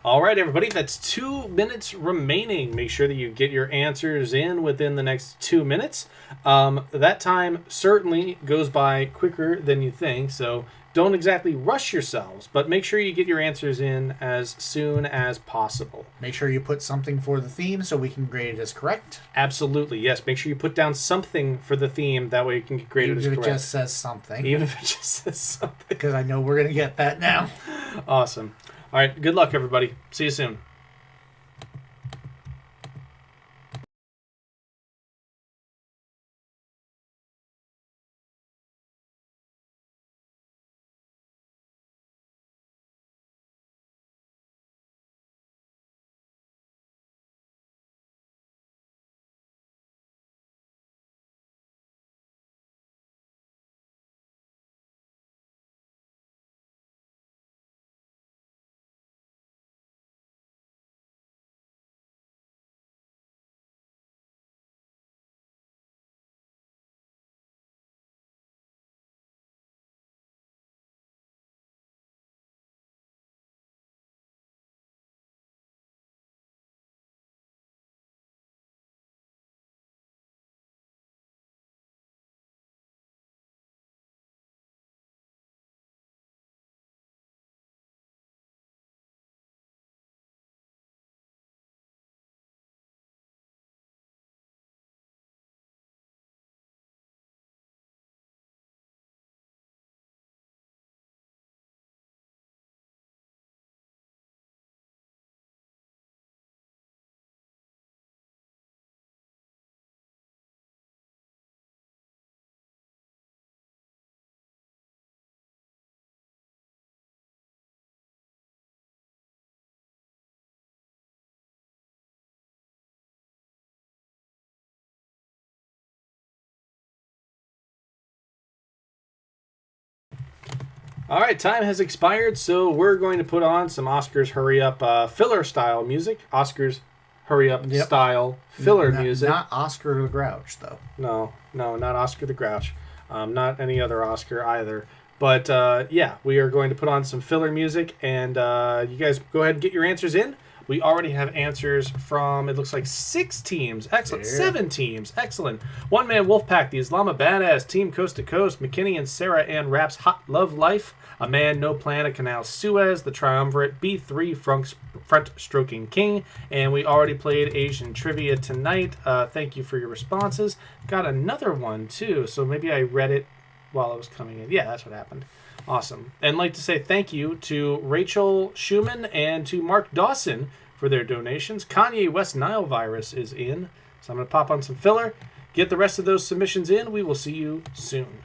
All right, everybody, that's 2 minutes remaining. Make sure that you get your answers in within the next 2 minutes. That time certainly goes by quicker than you think, so don't exactly rush yourselves, but make sure you get your answers in as soon as possible. Make sure you put something for the theme so we can grade it as correct. Absolutely, yes. Make sure you put down something for the theme. That way you can get graded as Even if correct. it just says something. Even if it just says something. Because I know we're going to get that now. Awesome. All right, good luck, everybody. See you soon. All right, time has expired, so we're going to put on some Oscars Hurry Up filler style music. Oscars Hurry Up style filler music. Not Oscar the Grouch, though. No, not Oscar the Grouch. Not any other Oscar either. But yeah, we are going to put on some filler music, and you guys go ahead and get your answers in. We already have answers from, it looks like 6 teams. Excellent. 7 teams. Excellent. One Man Wolfpack, the Islama Badass, Team Coast to Coast, McKinney and Sarah Ann Rapp's Hot Love Life, A Man No Plan, A Canal Suez, The Triumvirate, B3, Front Stroking King, and we already played Asian Trivia tonight. Thank you for your responses. Got another one, too, so maybe I read it while I was coming in. Yeah, that's what happened. Awesome. And I'd like to say thank you to Rachel Schumann and to Mark Dawson for their donations. Kanye West Nile virus is in, so I'm going to pop on some filler. Get the rest of those submissions in. We will see you soon.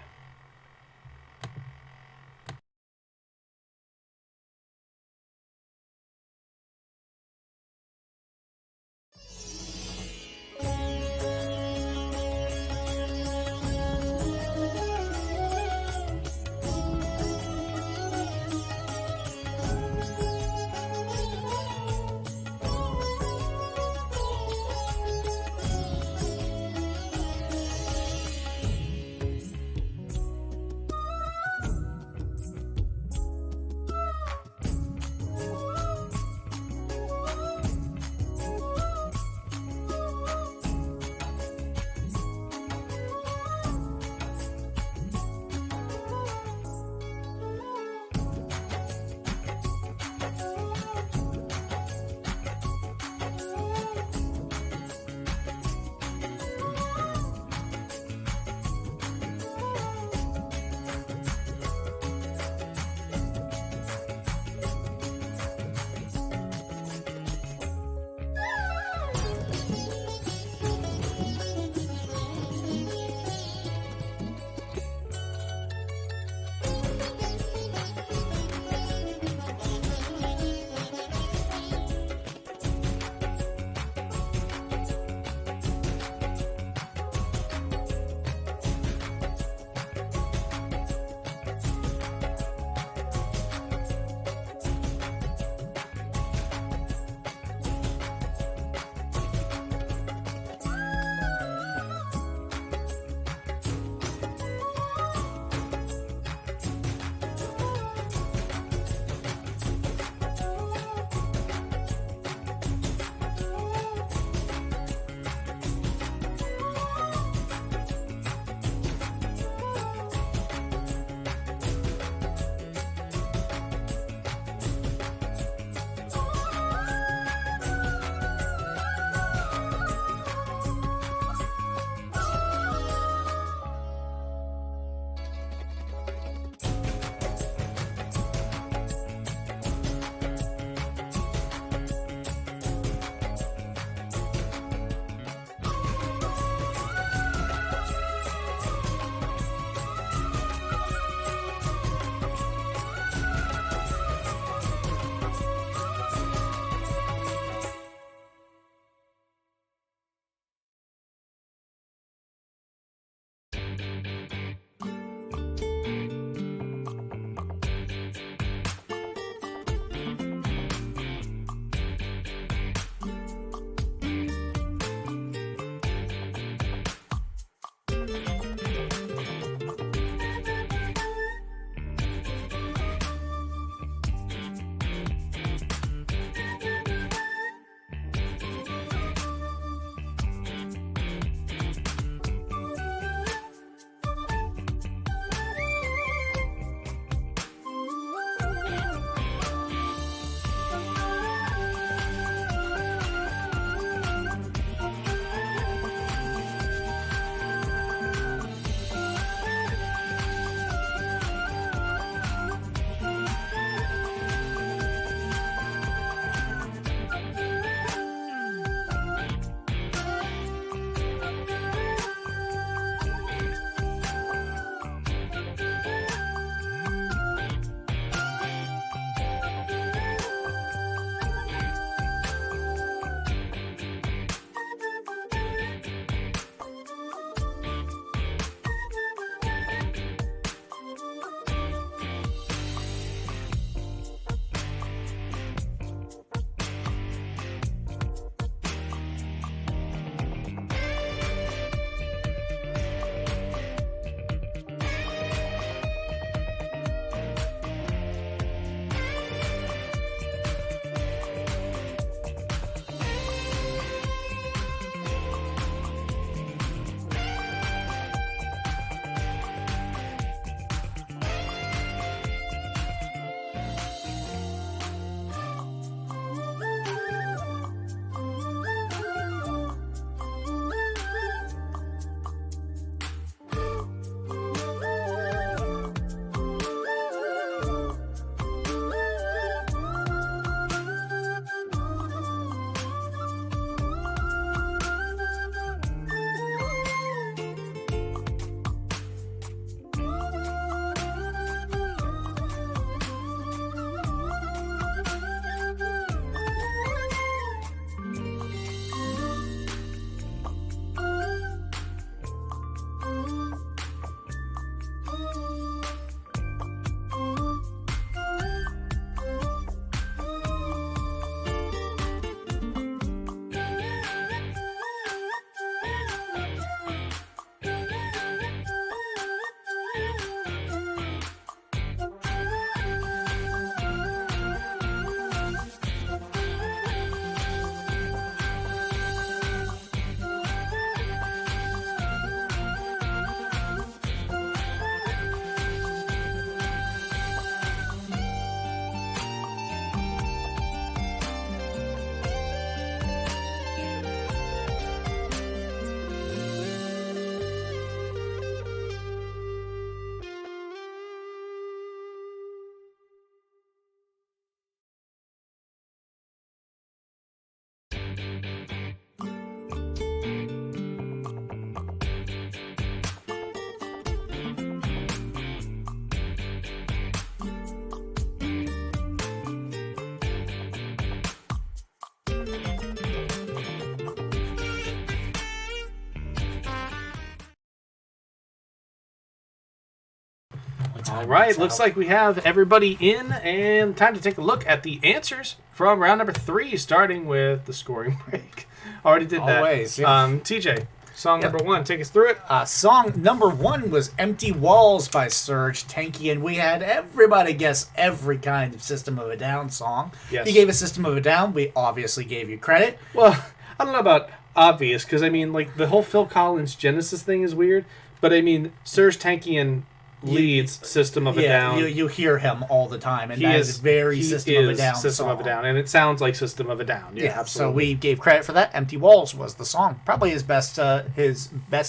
All right, looks like we have everybody in, and time to take a look at the answers from round number 3, starting with the scoring break. Already did that. Always, yeah. TJ, song number 1, take us through it. Song number 1 was Empty Walls by Serge Tankian, and we had everybody guess every kind of System of a Down song. Yes. You gave a System of a Down, we obviously gave you credit. Well, I don't know about obvious, because, I mean, like, the whole Phil Collins Genesis thing is weird, but, I mean, Serge Tankian leads System of a Down. You hear him all the time, and that is very System of a Down System song. of a Down, and it sounds like System of a Down. Yeah, So absolutely. we gave credit for that. Empty Walls was the song. Probably his best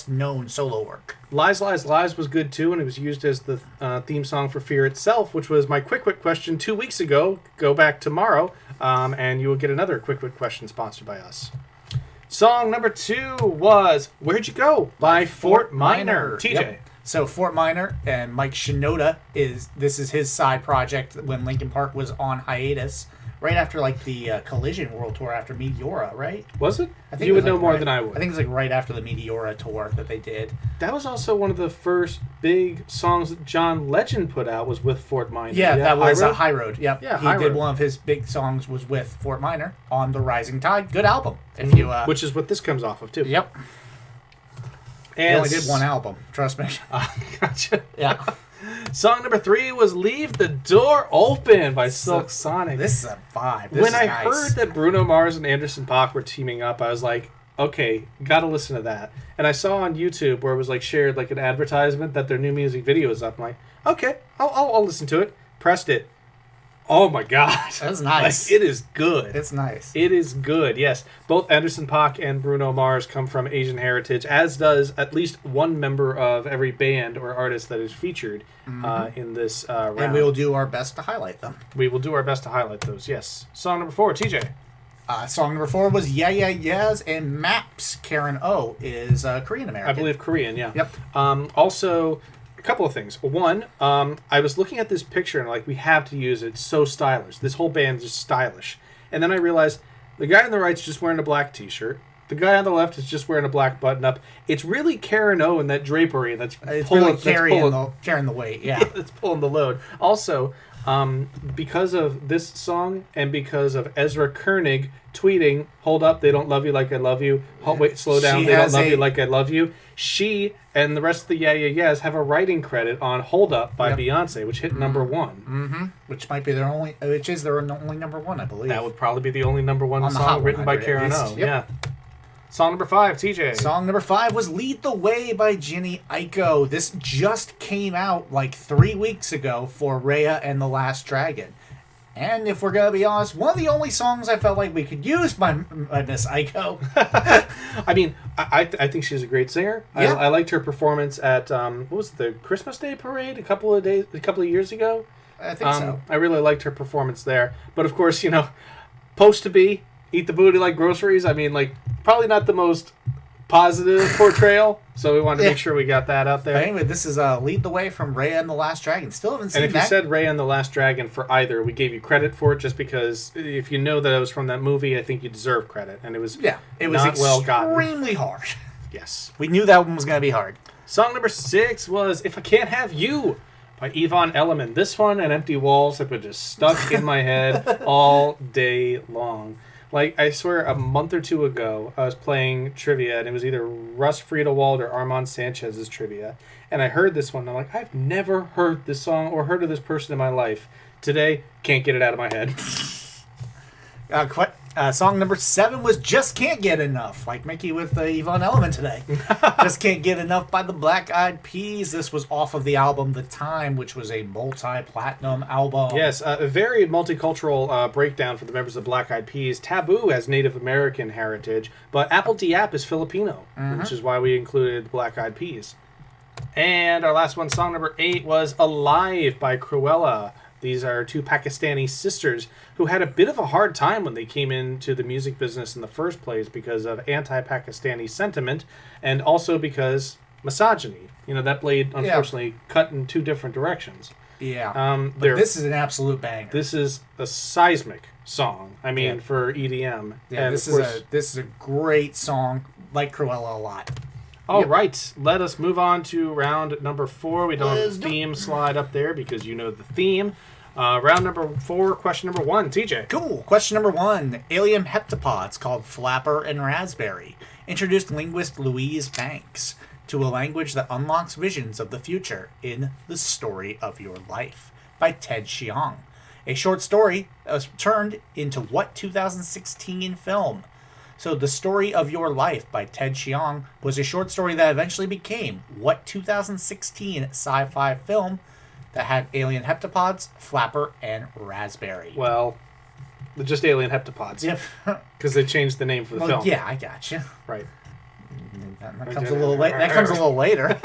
known solo work. Lies, Lies, Lies was good too, and it was used as the theme song for Fear itself, which was my Quick Wit question 2 weeks ago. Go back tomorrow, and you will get another Quick Wit question sponsored by us. Song number 2 was Where'd You Go by Fort Minor. TJ. Yep. So Fort Minor and Mike Shinoda this is his side project when Linkin Park was on hiatus, right after like the Collision World Tour after Meteora, right? Was it? I think You it was would know like more right- than I would. I think it's like right after the Meteora tour that they did. That was also one of the first big songs that John Legend put out was with Fort Minor. Yeah, that was High Road? High Road. Yep. Yeah, he High did Road. one of his big songs was with Fort Minor on The Rising Tide. Good album. If you Which is what this comes off of too. Yep. He And only did one album. Trust me. Gotcha. Yeah. Song number 3 was Leave the Door Open by Silk Sonic. This is a vibe. This When is I nice. heard that Bruno Mars and Anderson .Paak were teaming up, I was like, okay, gotta listen to that. And I saw on YouTube where it was like shared like an advertisement that their new music video is up. I'm like, okay, I'll listen to it. Pressed it. Oh my god. That's nice. Like, it is good. It's nice. It is good, yes. Both Anderson .Paak and Bruno Mars come from Asian heritage, as does at least one member of every band or artist that is featured in this round. And we will do our best to highlight them. We will do our best to highlight those, yes. Song number 4, TJ. Song number 4 was Yeah Yeah Yeahs, and Maps Karen O is Korean American. I believe Korean, yeah. Yep. Also, a couple of things. One, I was looking at this picture and like, we have to use it. It's so stylish. This whole band is stylish. And then I realized the guy on the right's just wearing a black t-shirt. The guy on the left is just wearing a black button-up. It's really Karen O in that drapery that's It's pulling, really carrying the weight. Yeah. that's pulling the load. Also, because of this song and because of Ezra Koenig tweeting, "Hold up, they don't love you like I love you. Wait, slow down, She they don't has love a- you like I love you." She and the rest of the Yeah Yeah Yeahs have a writing credit on "Hold Up" by Yep. Beyonce, which hit number 1. Which might be their only only number 1, I believe. That would probably be the only number 1 On the song Hot written by 100 at Karen least. O. Yep. Yeah. Song number 5, TJ. Song number 5 was Lead the Way by Ginny Aiko. This just came out like 3 weeks ago for Raya and the Last Dragon. And if we're going to be honest, one of the only songs I felt like we could use by Miss Aiko. I mean, I think she's a great singer. Yeah. I liked her performance at what was it, the Christmas Day parade a couple of years ago. I think so. I really liked her performance there. But of course, supposed to be eat the booty like groceries. I mean, like probably not the most positive portrayal. So we wanted to make sure we got that out there. But anyway, this is Lead the Way from Raya and the Last Dragon. Still haven't seen And if that. you said Raya and the Last Dragon for either, we gave you credit for it just because if you know that it was from that movie, I think you deserve credit. And it was it was not well gotten. extremely hard. Yes. We knew that one was going to be hard. Song number 6 was If I Can't Have You by Yvonne Elliman. This one and Empty Walls have been just stuck in my head all day long. Like, I swear a month or two ago, I was playing trivia, and it was either Russ Friedewald or Armand Sanchez's trivia. And I heard this one, and I'm like, I've never heard this song or heard of this person in my life. Today, can't get it out of my head. Song number 7 was Just Can't Get Enough, like Mickey with Yvonne Elliman today. Just Can't Get Enough by the Black Eyed Peas. This was off of the album The Time, which was a multi-platinum album. Yes, a very multicultural breakdown for the members of Black Eyed Peas. Taboo has Native American heritage, but Apple Diap is Filipino, which is why we included Black Eyed Peas. And our last one, song number 8, was Alive by Cruella. These are two Pakistani sisters who had a bit of a hard time when they came into the music business in the first place because of anti-Pakistani sentiment and also because misogyny. That blade, unfortunately, cut in two different directions. Yeah. But this is an absolute banger. This is a seismic song. I mean, for EDM. Yeah, and this of course, is a great song. Like Cruella a lot. All right, let us move on to round number 4. We don't have Let's the do it. theme slide up there because you know the theme. Round number 4, question number 1, TJ. Cool. Question number 1. Alien heptapods called Flapper and Raspberry introduced linguist Louise Banks to a language that unlocks visions of the future in The Story of Your Life by Ted Chiang. A short story that was turned into what 2016 film? So The Story of Your Life by Ted Chiang was a short story that eventually became what 2016 sci-fi film that had alien heptapods, Flapper, and Raspberry. Well, just alien heptapods. Yep. Because they changed the name for the film. Yeah, I gotcha. Right. That comes a little late. That comes a little later.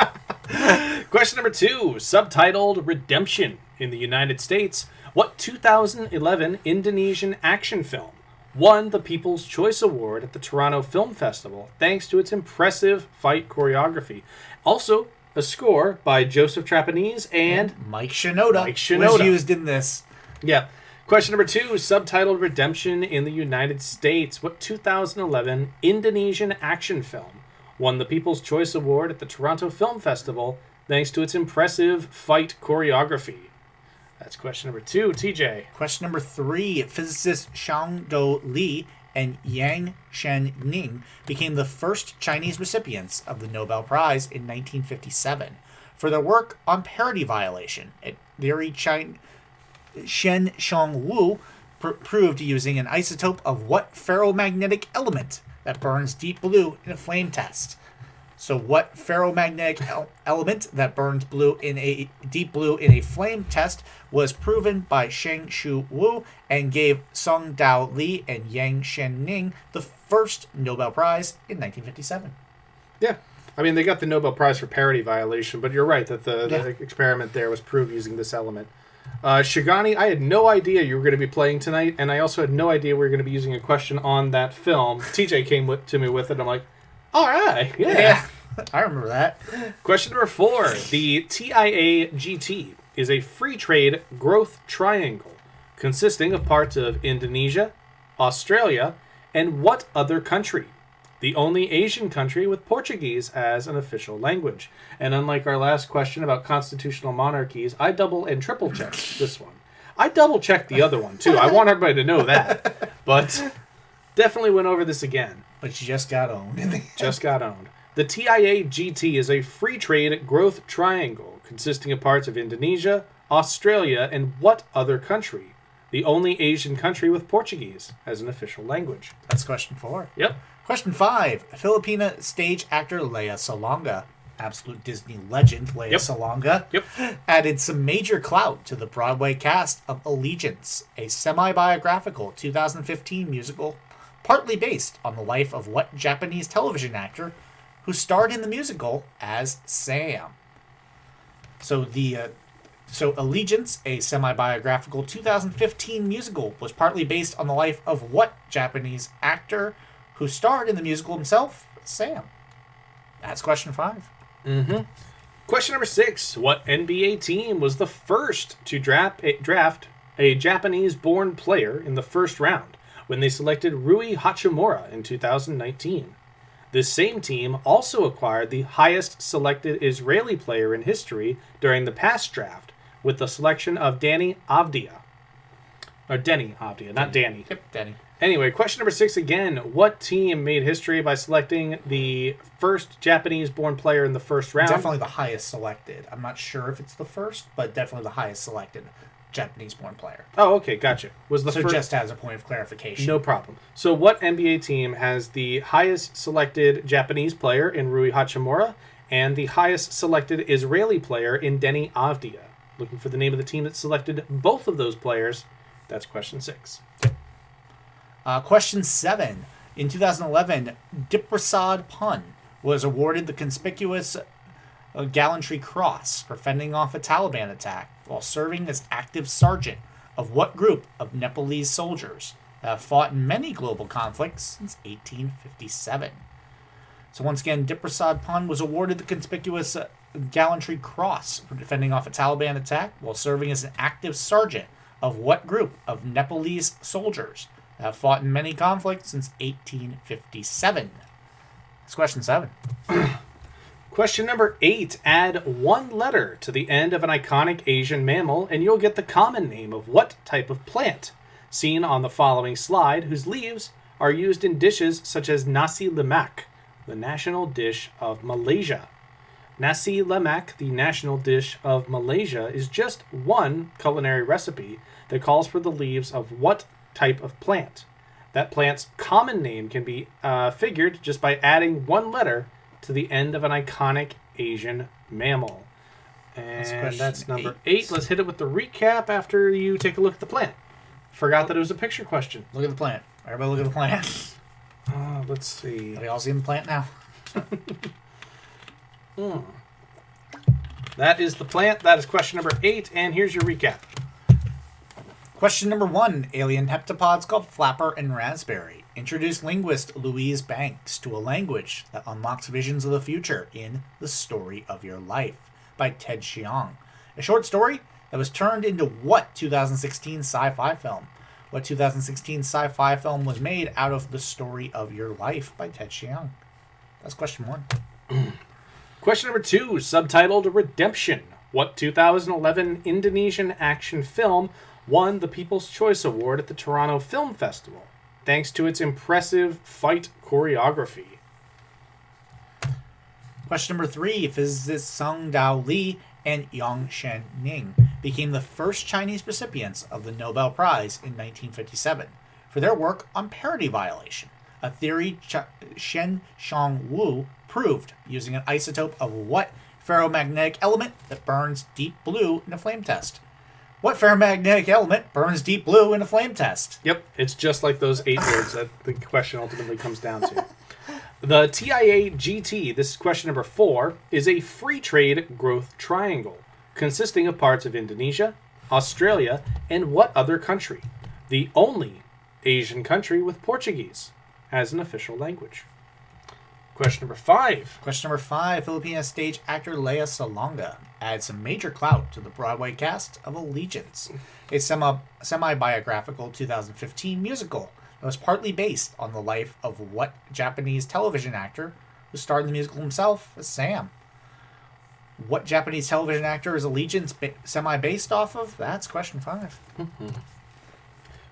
Question number 2, subtitled Redemption in the United States. What 2011 Indonesian action film won the People's Choice Award at the Toronto Film Festival thanks to its impressive fight choreography? Also, a score by Joseph Trapanese and Mike Shinoda, Mike Shinoda was used in this. Yeah. Question number 2, subtitled Redemption in the United States. What 2011 Indonesian action film won the People's Choice Award at the Toronto Film Festival thanks to its impressive fight choreography? That's question number 2. TJ. Question number 3, physicists Xiangdo Li and Yang Shen-ning became the first Chinese recipients of the Nobel Prize in 1957 for their work on parity violation. Shen Xiongwu proved using an isotope of what ferromagnetic element that burns deep blue in a flame test. So what ferromagnetic element that burns deep blue in a flame test was proven by Sheng Shu Wu and gave Song Dao Li and Yang Shen-ning the first Nobel Prize in 1957. Yeah. I mean, they got the Nobel Prize for parity violation, but you're right that the experiment there was proved using this element. Shigani, I had no idea you were going to be playing tonight, and I also had no idea we were going to be using a question on that film. TJ came to me with it, and I'm like, all right, yeah. I remember that. Question number 4. The TIA GT is a free trade growth triangle consisting of parts of Indonesia, Australia, and what other country? The only Asian country with Portuguese as an official language. And unlike our last question about constitutional monarchies, I double and triple checked this one. I double checked the other one too. I want everybody to know that. But definitely went over this again. But you just got owned. Just got owned. The TIA GT is a free trade growth triangle consisting of parts of Indonesia, Australia, and what other country? The only Asian country with Portuguese as an official language. That's question 4. Yep. Question 5. Filipina stage actor Lea Salonga, absolute Disney legend Lea Salonga, added some major clout to the Broadway cast of Allegiance, a semi-biographical 2015 musical partly based on the life of what Japanese television actor who starred in the musical as Sam. So Allegiance, a semi-biographical 2015 musical, was partly based on the life of what Japanese actor who starred in the musical himself, Sam? That's question 5. Mm-hmm. Question number 6. What NBA team was the first to draft a Japanese-born player in the first round when they selected Rui Hachimura in 2019? This same team also acquired the highest selected Israeli player in history during the past draft with the selection of Denny Avdia, not Danny. Yep, Danny. Anyway, question number 6 again. What team made history by selecting the first Japanese-born player in the first round? Definitely the highest selected. I'm not sure if it's the first, but definitely the highest selected Japanese-born player. Oh, okay, gotcha. Just as a point of clarification. No problem. So what NBA team has the highest selected Japanese player in Rui Hachimura and the highest selected Israeli player in Denny Avdia? Looking for the name of the team that selected both of those players. That's question 6. Question 7. In 2011, Diprasad Pun was awarded the conspicuous Gallantry Cross for fending off a Taliban attack while serving as active sergeant of what group of Nepalese soldiers that have fought in many global conflicts since 1857? So once again, Diprasad Pun was awarded the conspicuous Gallantry Cross for defending off a Taliban attack while serving as an active sergeant of what group of Nepalese soldiers that have fought in many conflicts since 1857? That's question 7. Question number 8. Add one letter to the end of an iconic Asian mammal, and you'll get the common name of what type of plant, seen on the following slide, whose leaves are used in dishes such as nasi lemak, the national dish of Malaysia. Nasi lemak, the national dish of Malaysia, is just one culinary recipe that calls for the leaves of what type of plant. That plant's common name can be figured just by adding one letter to the end of an iconic Asian mammal. And that's number 8. Let's hit it with the recap after you take a look at the plant. Forgot that it was a picture question. Look at the plant. Everybody look at the plant. Let's see. Are we all seeing the plant now? That is the plant. That is question number 8. And here's your recap. Question number 1. Alien heptapods called Flapper and Raspberry introduced linguist Louise Banks to a language that unlocks visions of the future in The Story of Your Life by Ted Chiang. A short story that was turned into what 2016 sci-fi film? What 2016 sci-fi film was made out of The Story of Your Life by Ted Chiang? That's question 1. Question number 2, subtitled Redemption. What 2011 Indonesian action film won the People's Choice Award at the Toronto Film Festival, thanks to its impressive fight choreography? Question number 3, physicists Sung Dao Lee and Yang Shen-ning became the first Chinese recipients of the Nobel Prize in 1957 for their work on parity violation, a theory Shen Shang Wu proved using an isotope of what ferromagnetic element that burns deep blue in a flame test. What ferromagnetic element burns deep blue in a flame test? Yep, it's just like those 8 words that the question ultimately comes down to. The TIA GT, this is question number 4, is a free trade growth triangle consisting of parts of Indonesia, Australia, and what other country? The only Asian country with Portuguese as an official language. Question number 5. Question number 5. Filipino stage actor Lea Salonga adds some major clout to the Broadway cast of Allegiance, a semi-biographical 2015 musical that was partly based on the life of what Japanese television actor who starred in the musical himself as Sam. What Japanese television actor is Allegiance semi-based off of? That's question 5.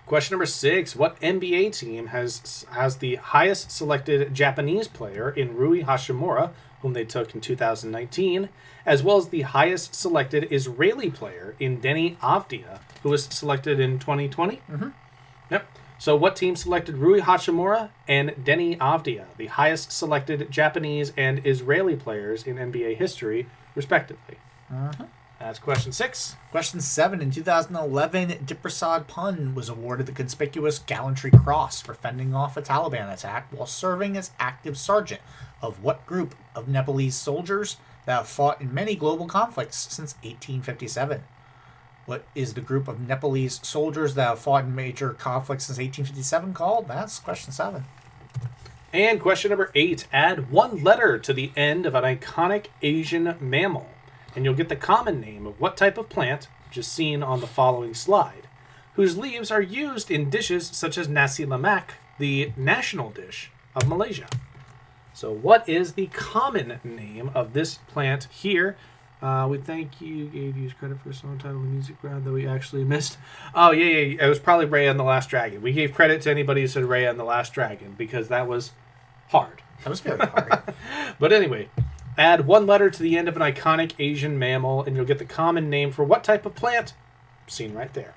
Question number 6. What NBA team has the highest selected Japanese player in Rui Hachimura, whom they took in 2019, as well as the highest selected Israeli player in Deni Avdia, who was selected in 2020? Mm-hmm. Yep. So what team selected Rui Hachimura and Deni Avdia, the highest selected Japanese and Israeli players in NBA history, respectively? Mm-hmm. That's question 6. Question 7. In 2011, Diprasad Pun was awarded the Conspicuous Gallantry Cross for fending off a Taliban attack while serving as active sergeant of what group of Nepalese soldiers that have fought in many global conflicts since 1857? What is the group of Nepalese soldiers that have fought in major conflicts since 1857 called? That's question 7. And question number 8. Add one letter to the end of an iconic Asian mammal, and you'll get the common name of what type of plant, which is seen on the following slide, whose leaves are used in dishes such as nasi lemak, the national dish of Malaysia. So what is the common name of this plant here? We thank you, gave you credit for a song title and music round that we actually missed. Oh, yeah, it was probably Raya and the Last Dragon. We gave credit to anybody who said Raya and the Last Dragon because that was hard. That was very hard. But anyway, add one letter to the end of an iconic Asian mammal, and you'll get the common name for what type of plant? Seen right there.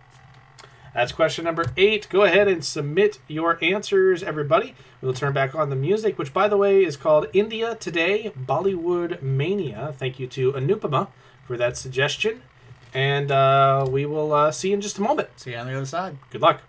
That's question number 8. Go ahead and submit your answers, everybody. We'll turn back on the music, which, by the way, is called India Today Bollywood Mania. Thank you to Anupama for that suggestion. And we will see you in just a moment. See you on the other side. Good luck.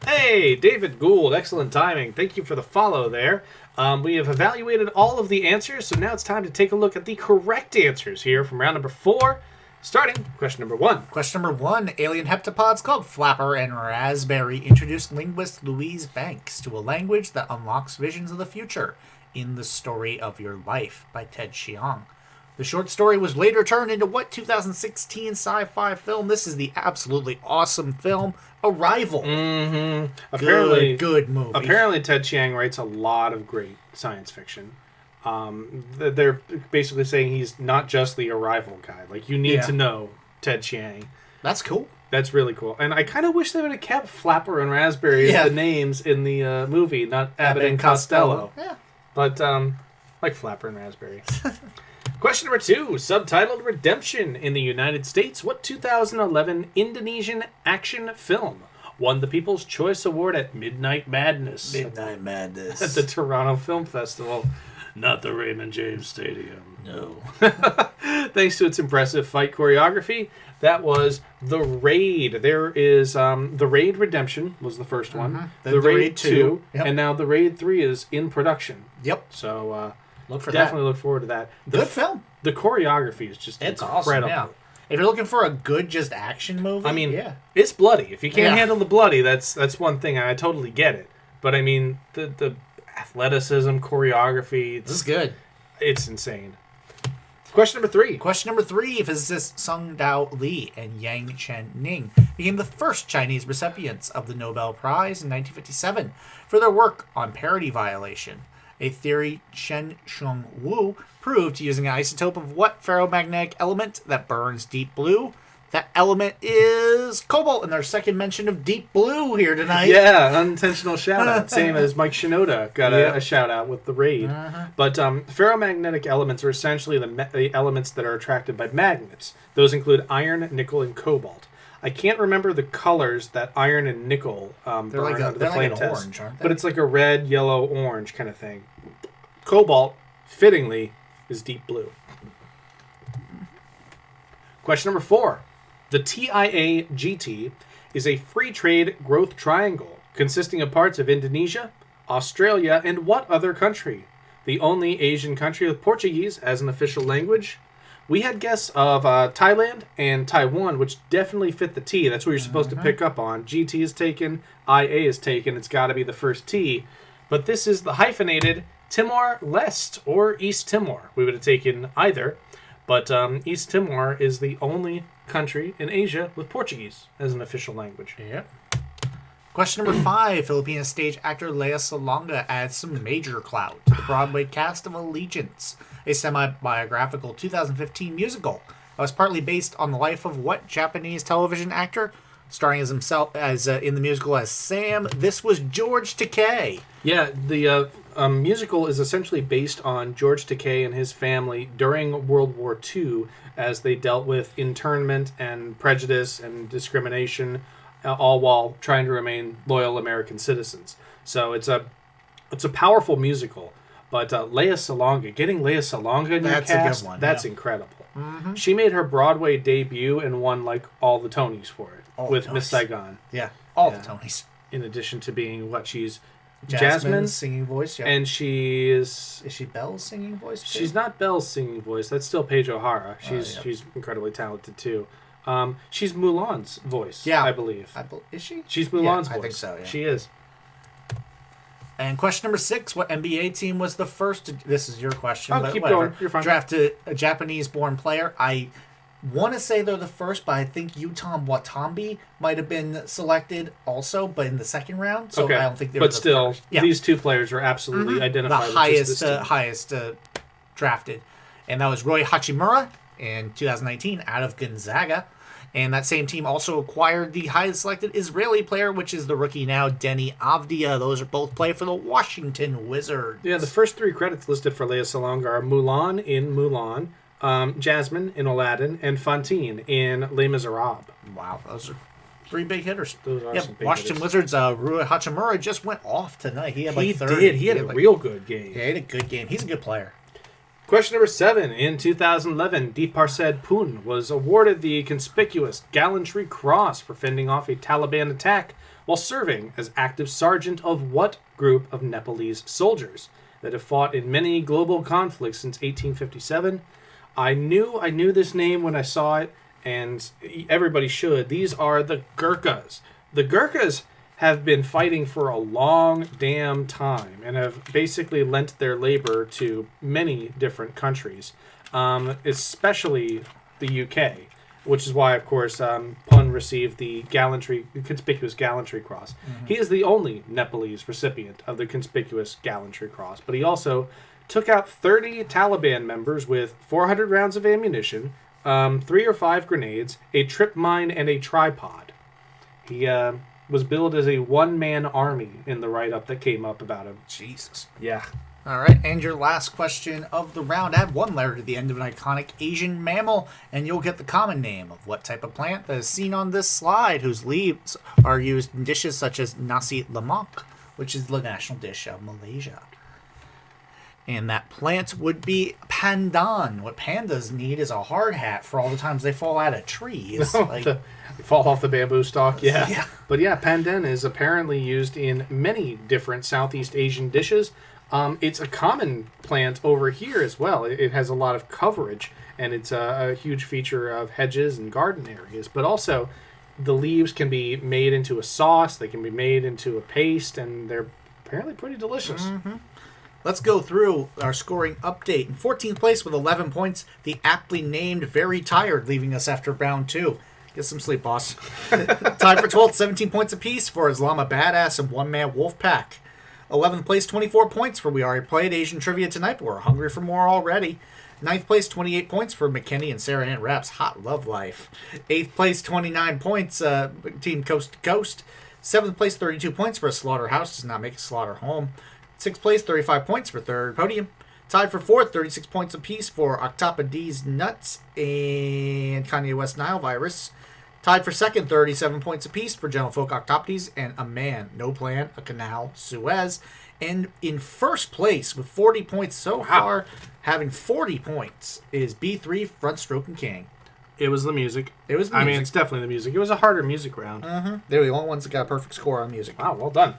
Hey, David Gould, excellent timing. Thank you for the follow there. We have evaluated all of the answers, so now it's time to take a look at the correct answers here from round number 4. Starting, question number 1. Question number 1. Alien heptapods called Flapper and Raspberry introduced linguist Louise Banks to a language that unlocks visions of the future in The Story of Your Life by Ted Chiang. The short story was later turned into what 2016 sci-fi film? This is the absolutely awesome film, Arrival. Mm-hmm. Apparently, good movie. Apparently, Ted Chiang writes a lot of great science fiction. They're basically saying he's not just the Arrival guy. Like, you need to know Ted Chiang. That's cool. That's really cool. And I kind of wish they would have kept Flapper and Raspberry as the names in the movie, not Abbott and Costello. Yeah. But, like Flapper and Raspberry. Question number 2, subtitled Redemption in the United States. What 2011 Indonesian action film won the People's Choice Award at Midnight Madness? Midnight Madness. At the Toronto Film Festival. Not the Raymond James Stadium. No. Thanks to its impressive fight choreography, that was The Raid. There is The Raid Redemption was the first one. The Raid 2. Yep. And now The Raid 3 is in production. Yep. So Look for definitely look forward to that. Good film. The choreography is just It's incredible. awesome. Yeah. If you're looking for a good just action movie, I mean, it's bloody. If you can't handle the bloody, that's one thing. I totally get it. But I mean, the athleticism, choreography, this is good. It's insane. Question number 3. Question number 3. Physicists Sung Dao Lee and Yang Chen-ning became the first Chinese recipients of the Nobel Prize in 1957 for their work on parity violation. A theory Chen Shung Wu proved using an isotope of what ferromagnetic element that burns deep blue? That element is cobalt, and our second mention of deep blue here tonight. Yeah, unintentional shout out. Same as Mike Shinoda got a shout out with The Raid. But ferromagnetic elements are essentially the elements that are attracted by magnets. Those include iron, nickel, and cobalt. I can't remember the colors that iron and nickel burn under the flame test. Orange, aren't they? But it's like a red, yellow, orange kind of thing. Cobalt, fittingly, is deep blue. Question number 4. The TIA-GT is a free trade growth triangle consisting of parts of Indonesia, Australia, and what other country? The only Asian country with Portuguese as an official language. We had guests of Thailand and Taiwan, which definitely fit the T. That's what you're supposed to pick up on. GT is taken, IA is taken. It's got to be the first T. But this is the hyphenated Timor-Leste, or East Timor. We would have taken either. But East Timor is the only country in Asia with Portuguese as an official language. Yep. Question number 5. Filipino stage actor Lea Salonga adds some major clout to the Broadway cast of Allegiance, a semi-biographical 2015 musical that was partly based on the life of what Japanese television actor? Starring as himself as in the musical as Sam. This was George Takei. Yeah, the musical is essentially based on George Takei and his family during World War II as they dealt with internment and prejudice and discrimination, all while trying to remain loyal American citizens. So it's a powerful musical. But Lea Salonga, getting Lea Salonga in your cast, a good one, that's incredible. Mm-hmm. She made her Broadway debut and won like all the Tonys for it with Miss Saigon. Yeah, all the Tonys. In addition to being she's Jasmine's singing voice, yeah. And she is... Is she Belle's singing voice, too? She's not Belle's singing voice. That's still Paige O'Hara. She's incredibly talented, too. She's Mulan's voice, I believe. Is she? She's Mulan's voice. I think so, yeah. She is. And question number 6, what NBA team was the first to... This is your question, but keep whatever. going. You're fine. Draft a Japanese-born player. I want to say they're the first, but I think Yuta Watanabe might have been selected also, but in the second round. So I don't think they were the first. But still, these two players are absolutely identified the highest drafted. And that was Roy Hachimura in 2019 out of Gonzaga. And that same team also acquired the highest selected Israeli player, which is the rookie now, Denny Avdia. Those are both play for the Washington Wizards. Yeah, the first 3 credits listed for Lea Salonga are Mulan in Mulan, Jasmine in Aladdin, and Fantine in Les Miserables. Wow, those are 3 big hitters. Those are some big Washington hitters. Wizards, Rui Hachimura just went off tonight. He had like 30. He did. He had a real good game. Yeah, he had a good game. He's a good player. Question number 7. In 2011, Deeparsed Poon was awarded the conspicuous Gallantry Cross for fending off a Taliban attack while serving as active sergeant of what group of Nepalese soldiers that have fought in many global conflicts since 1857? I knew this name when I saw it, and everybody should. These are the Gurkhas. The Gurkhas have been fighting for a long damn time and have basically lent their labor to many different countries, especially the UK, which is why, of course, Pun received the Conspicuous Gallantry Cross. He is the only Nepalese recipient of the Conspicuous Gallantry Cross, but he also took out 30 Taliban members with 400 rounds of ammunition, 3 or 5 grenades, a trip mine, and a tripod. He was billed as a one-man army in the write-up that came up about him. Jesus. Yeah. All right, and your last question of the round. Add 1 letter to the end of an iconic Asian mammal, and you'll get the common name of what type of plant that is seen on this slide, whose leaves are used in dishes such as nasi lemak, which is the national dish of Malaysia. And that plant would be pandan. What pandas need is a hard hat for all the times they fall out of trees. They fall off the bamboo stalk, yeah. Yeah. But yeah, pandan is apparently used in many different Southeast Asian dishes. It's a common plant over here as well. It has a lot of coverage, and it's a huge feature of hedges and garden areas. But also, the leaves can be made into a sauce, they can be made into a paste, and they're apparently pretty delicious. Mm-hmm. Let's go through our scoring update. In 14th place with 11 points, the aptly named Very Tired, leaving us after round 2. Get some sleep, boss. Tied for 12th, 17 points apiece for Islama Badass and One Man Wolf Pack. 11th place, 24 points for We Already Played Asian Trivia Tonight, but we're hungry for more already. 9th place, 28 points for McKinney and Sarah Ann Rapp's Hot Love Life. 8th place, 29 points, Team Coast to Coast. 7th place, 32 points for A Slaughterhouse Does Not Make a Slaughter Home. 6th place, 35 points for Third Podium. Tied for 4th, 36 points apiece for Octopus Nuts and Kanye West Nile Virus. Tied for 2nd, 37 points apiece for Gentlefolk Octopodes and A Man, No Plan, A Canal, Suez. And in first place with 40 points so far, having 40 points, is B3 Front Stroking King. It was the music. I mean, it's definitely the music. It was a harder music round. They're the only ones that got a perfect score on music. Wow, well done.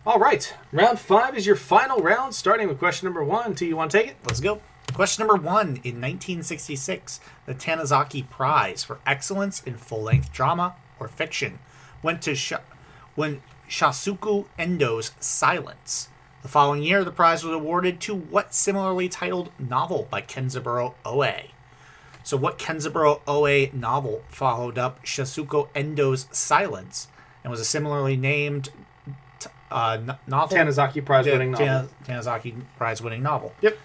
All right, round 5 is your final round, starting with question number 1. T, you want to take it? Let's go. Question number 1. In 1966, the Tanizaki Prize for Excellence in Full-Length Drama or Fiction went to Shasuku Endo's Silence. The following year, the prize was awarded to what similarly titled novel by Kenzaburo Oe? So what Kenzaburo Oe novel followed up Shasuku Endo's Silence and was a similarly named novel? Tanizaki Prize winning novel. Tanizaki Prize winning novel. Yep.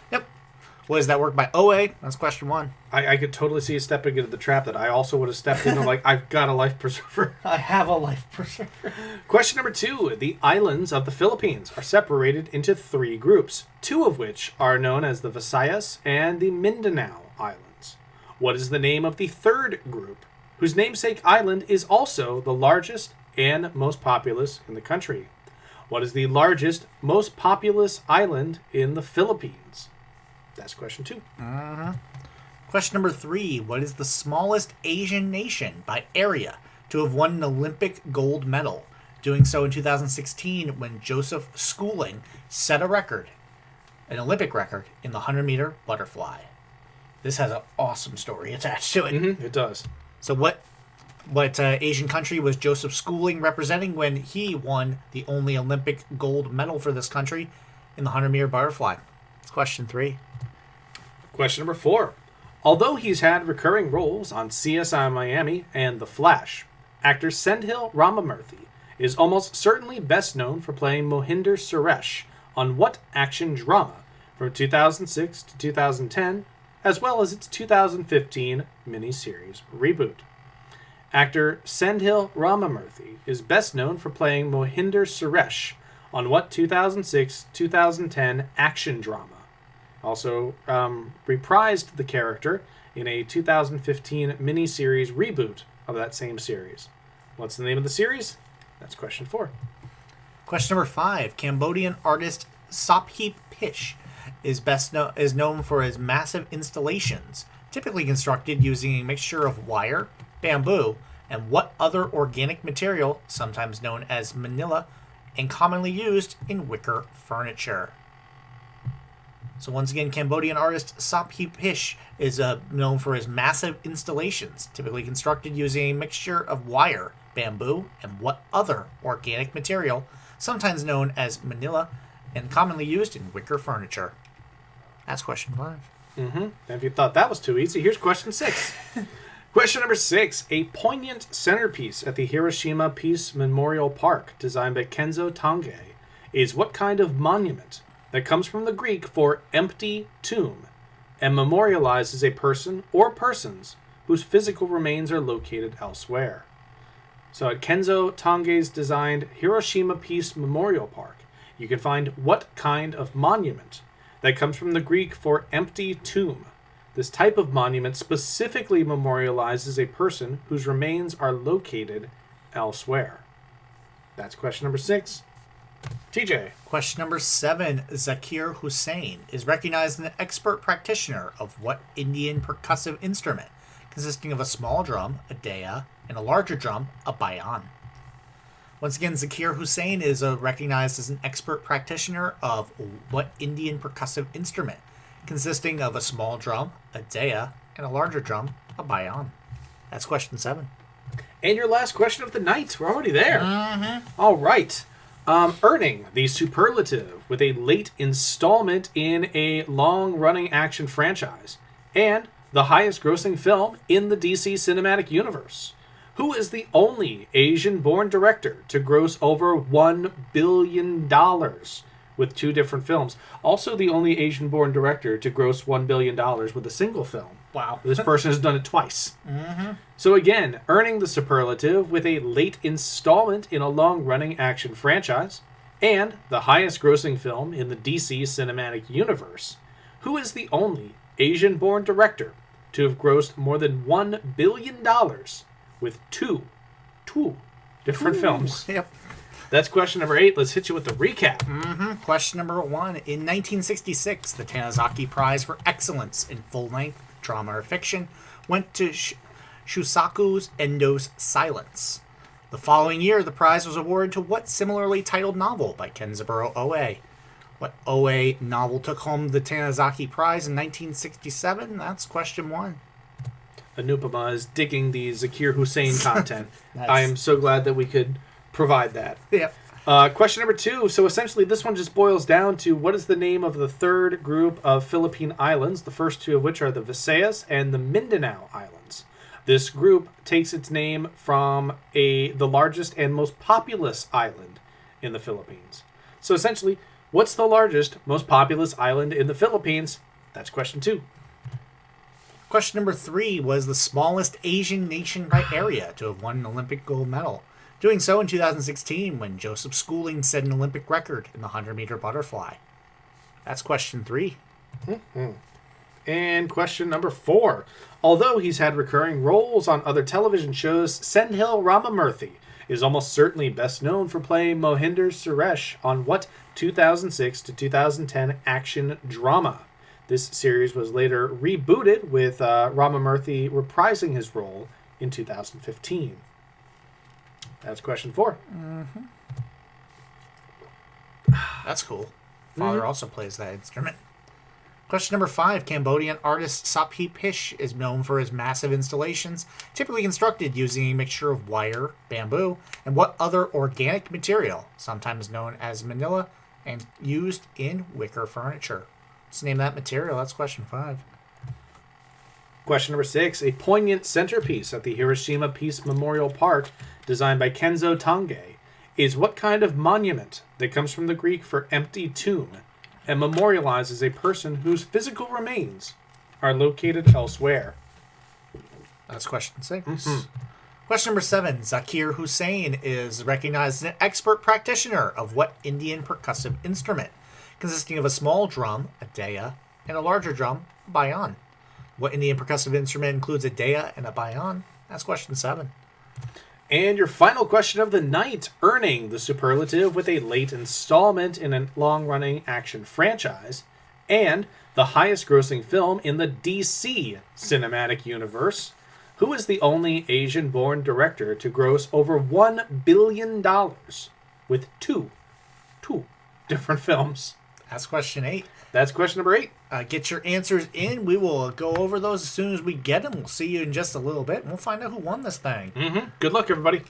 What is that work by Oe? That's question 1. I could totally see you stepping into the trap that I also would have stepped into, like, I've got a life preserver. I have a life preserver. Question number 2. The islands of the Philippines are separated into 3 groups, 2 of which are known as the Visayas and the Mindanao Islands. What is the name of the 3rd group, whose namesake island is also the largest and most populous in the country? What is the largest, most populous island in the Philippines? That's question 2. Question number 3. What is the smallest Asian nation by area to have won an Olympic gold medal? Doing so in 2016 when Joseph Schooling set a record, an Olympic record, in the 100-meter butterfly. This has an awesome story attached to it. It does. So what Asian country was Joseph Schooling representing when he won the only Olympic gold medal for this country in the 100-meter butterfly? It's question 3. Question number 4. Although he's had recurring roles on CSI Miami and The Flash, actor Sendhil Ramamurthy is almost certainly best known for playing Mohinder Suresh on what action drama from 2006 to 2010, as well as its 2015 miniseries reboot. Actor Sendhil Ramamurthy is best known for playing Mohinder Suresh on what 2006-2010 action drama. Also reprised the character in a 2015 miniseries reboot of that same series. What's the name of the series? That's question 4. Question number 5. Cambodian artist Sophip Pish is known for his massive installations, typically constructed using a mixture of wire, bamboo, And what other organic material, sometimes known as manila, and commonly used in wicker furniture? So once again, Cambodian artist Saphi Pish is known for his massive installations, typically constructed using a mixture of wire, bamboo, and what other organic material, sometimes known as manila, and commonly used in wicker furniture? That's question 5. And if you thought that was too easy, here's question 6. Question number 6. A poignant centerpiece at the Hiroshima Peace Memorial Park, designed by Kenzo Tange, is what kind of monument that comes from the Greek for empty tomb and memorializes a person or persons whose physical remains are located elsewhere? So at Kenzo Tange's designed Hiroshima Peace Memorial Park, you can find what kind of monument that comes from the Greek for empty tomb. This type of monument specifically memorializes a person whose remains are located elsewhere. That's question number 6. TJ. Question number 7. Zakir Hussain is recognized as an expert practitioner of what Indian percussive instrument, consisting of a small drum, a daya, and a larger drum, a bayan? Once again, Zakir Hussain is recognized as an expert practitioner of what Indian percussive instrument, consisting of a small drum, a daya, and a larger drum, a bayan? That's question 7. And your last question of the night. We're already there. All right. Earning the superlative with a late installment in a long-running action franchise and the highest-grossing film in the DC Cinematic Universe. Who is the only Asian-born director to gross over $1 billion with 2 different films? Also the only Asian-born director to gross $1 billion with a single film. Wow. This person has done it twice. So again, earning the superlative with a late installment in a long-running action franchise and the highest-grossing film in the DC Cinematic Universe. Who is the only Asian-born director to have grossed more than $1 billion with two different films? Yep. That's question number 8. Let's hit you with the recap. Question number 1. In 1966, the Tanizaki Prize for Excellence in Full-Length Drama or Fiction went to Shusaku Endo's Silence. The following year, the prize was awarded to what similarly titled novel by Kenzaburo Oe? What Oe novel took home the Tanizaki Prize in 1967? That's question 1. Anupama is digging the Zakir Hussain content. I am so glad that we could provide that. Yep. Question number 2. So essentially, this one just boils down to what is the name of the third group of Philippine islands, the first 2 of which are the Visayas and the Mindanao Islands. This group takes its name from the largest and most populous island in the Philippines. So essentially, what's the largest, most populous island in the Philippines? That's question 2. Question number 3 was the smallest Asian nation by area to have won an Olympic gold medal, doing so in 2016 when Joseph Schooling set an Olympic record in the 100-meter butterfly. That's question 3. And question number 4. Although he's had recurring roles on other television shows, Senthil Ramamurthy is almost certainly best known for playing Mohinder Suresh on what 2006 to 2010 action drama? This series was later rebooted with Ramamurthy reprising his role in 2015. That's question 4. That's cool. Father also plays that instrument. Question number 5. Cambodian artist Saphi Pish is known for his massive installations, typically constructed using a mixture of wire, bamboo, and what other organic material, sometimes known as manila, and used in wicker furniture? Let's name that material. That's question 5. Question number 6. A poignant centerpiece at the Hiroshima Peace Memorial Park, designed by Kenzo Tange, is what kind of monument that comes from the Greek for empty tomb and memorializes a person whose physical remains are located elsewhere? That's question 6. Question number 7. Zakir Hussain is recognized as an expert practitioner of what Indian percussive instrument, consisting of a small drum, a daya, and a larger drum, a bayan? What Indian percussive instrument includes a daya and a bayan? That's question 7. And your final question of the night, earning the superlative with a late installment in a long-running action franchise and the highest-grossing film in the DC Cinematic Universe. Who is the only Asian-born director to gross over $1 billion with two different films? That's question 8. That's question number 8. Get your answers in. We will go over those as soon as we get them. We'll see you in just a little bit, and we'll find out who won this thing. Mm-hmm. Good luck, everybody.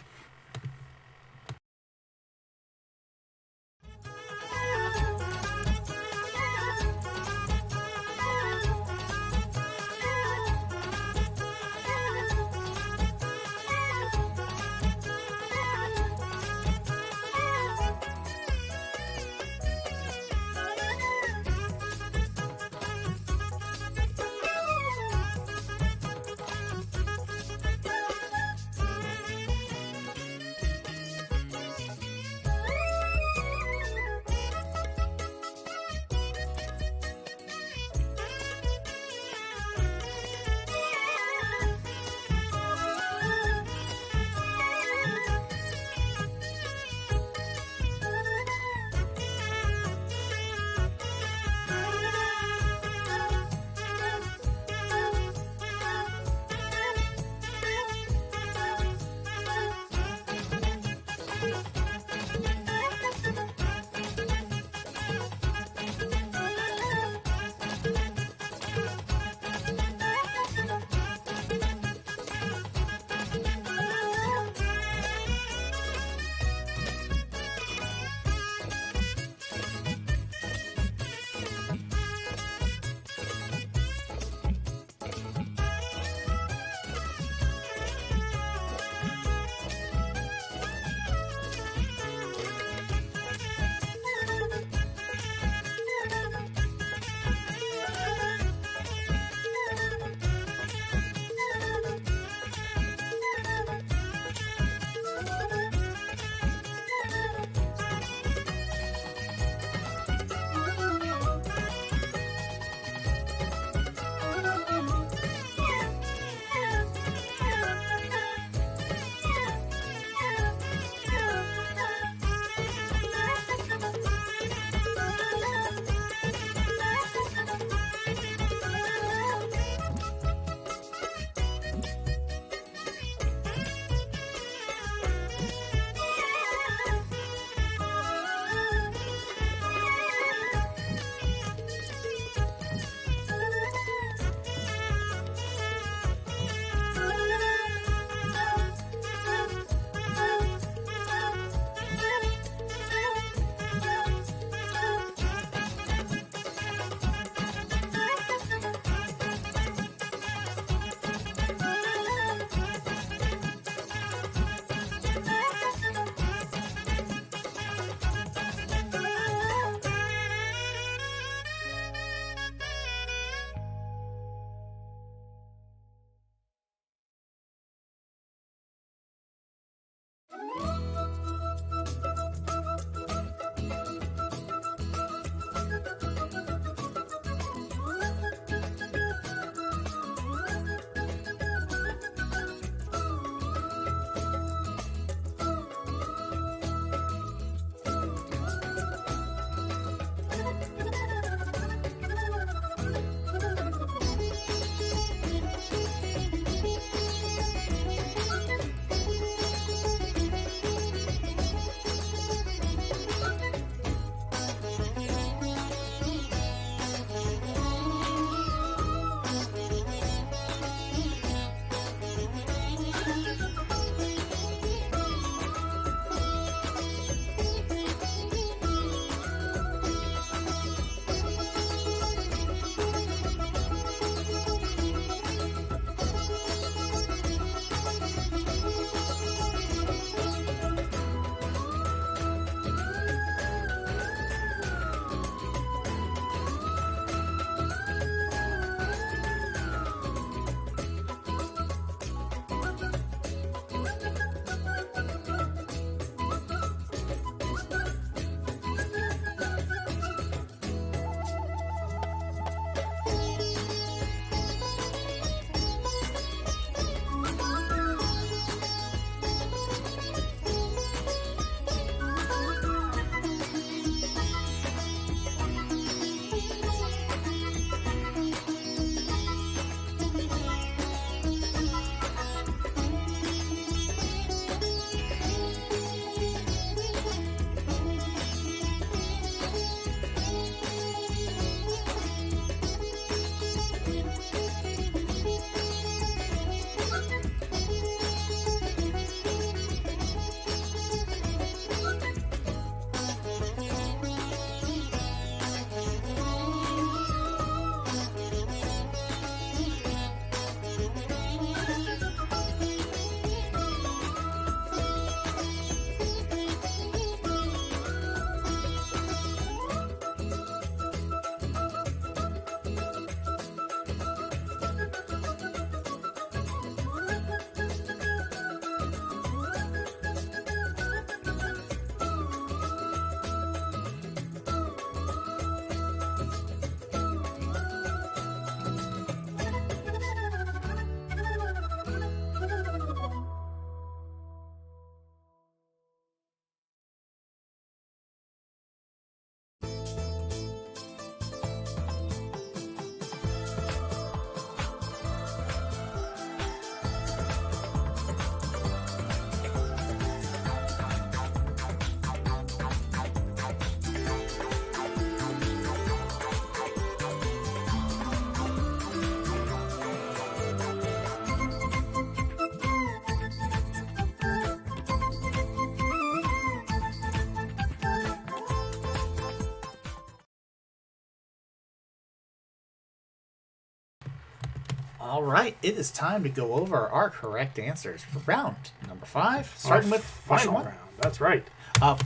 All right, it is time to go over our correct answers for round number 5, starting with question final 1. round. That's right.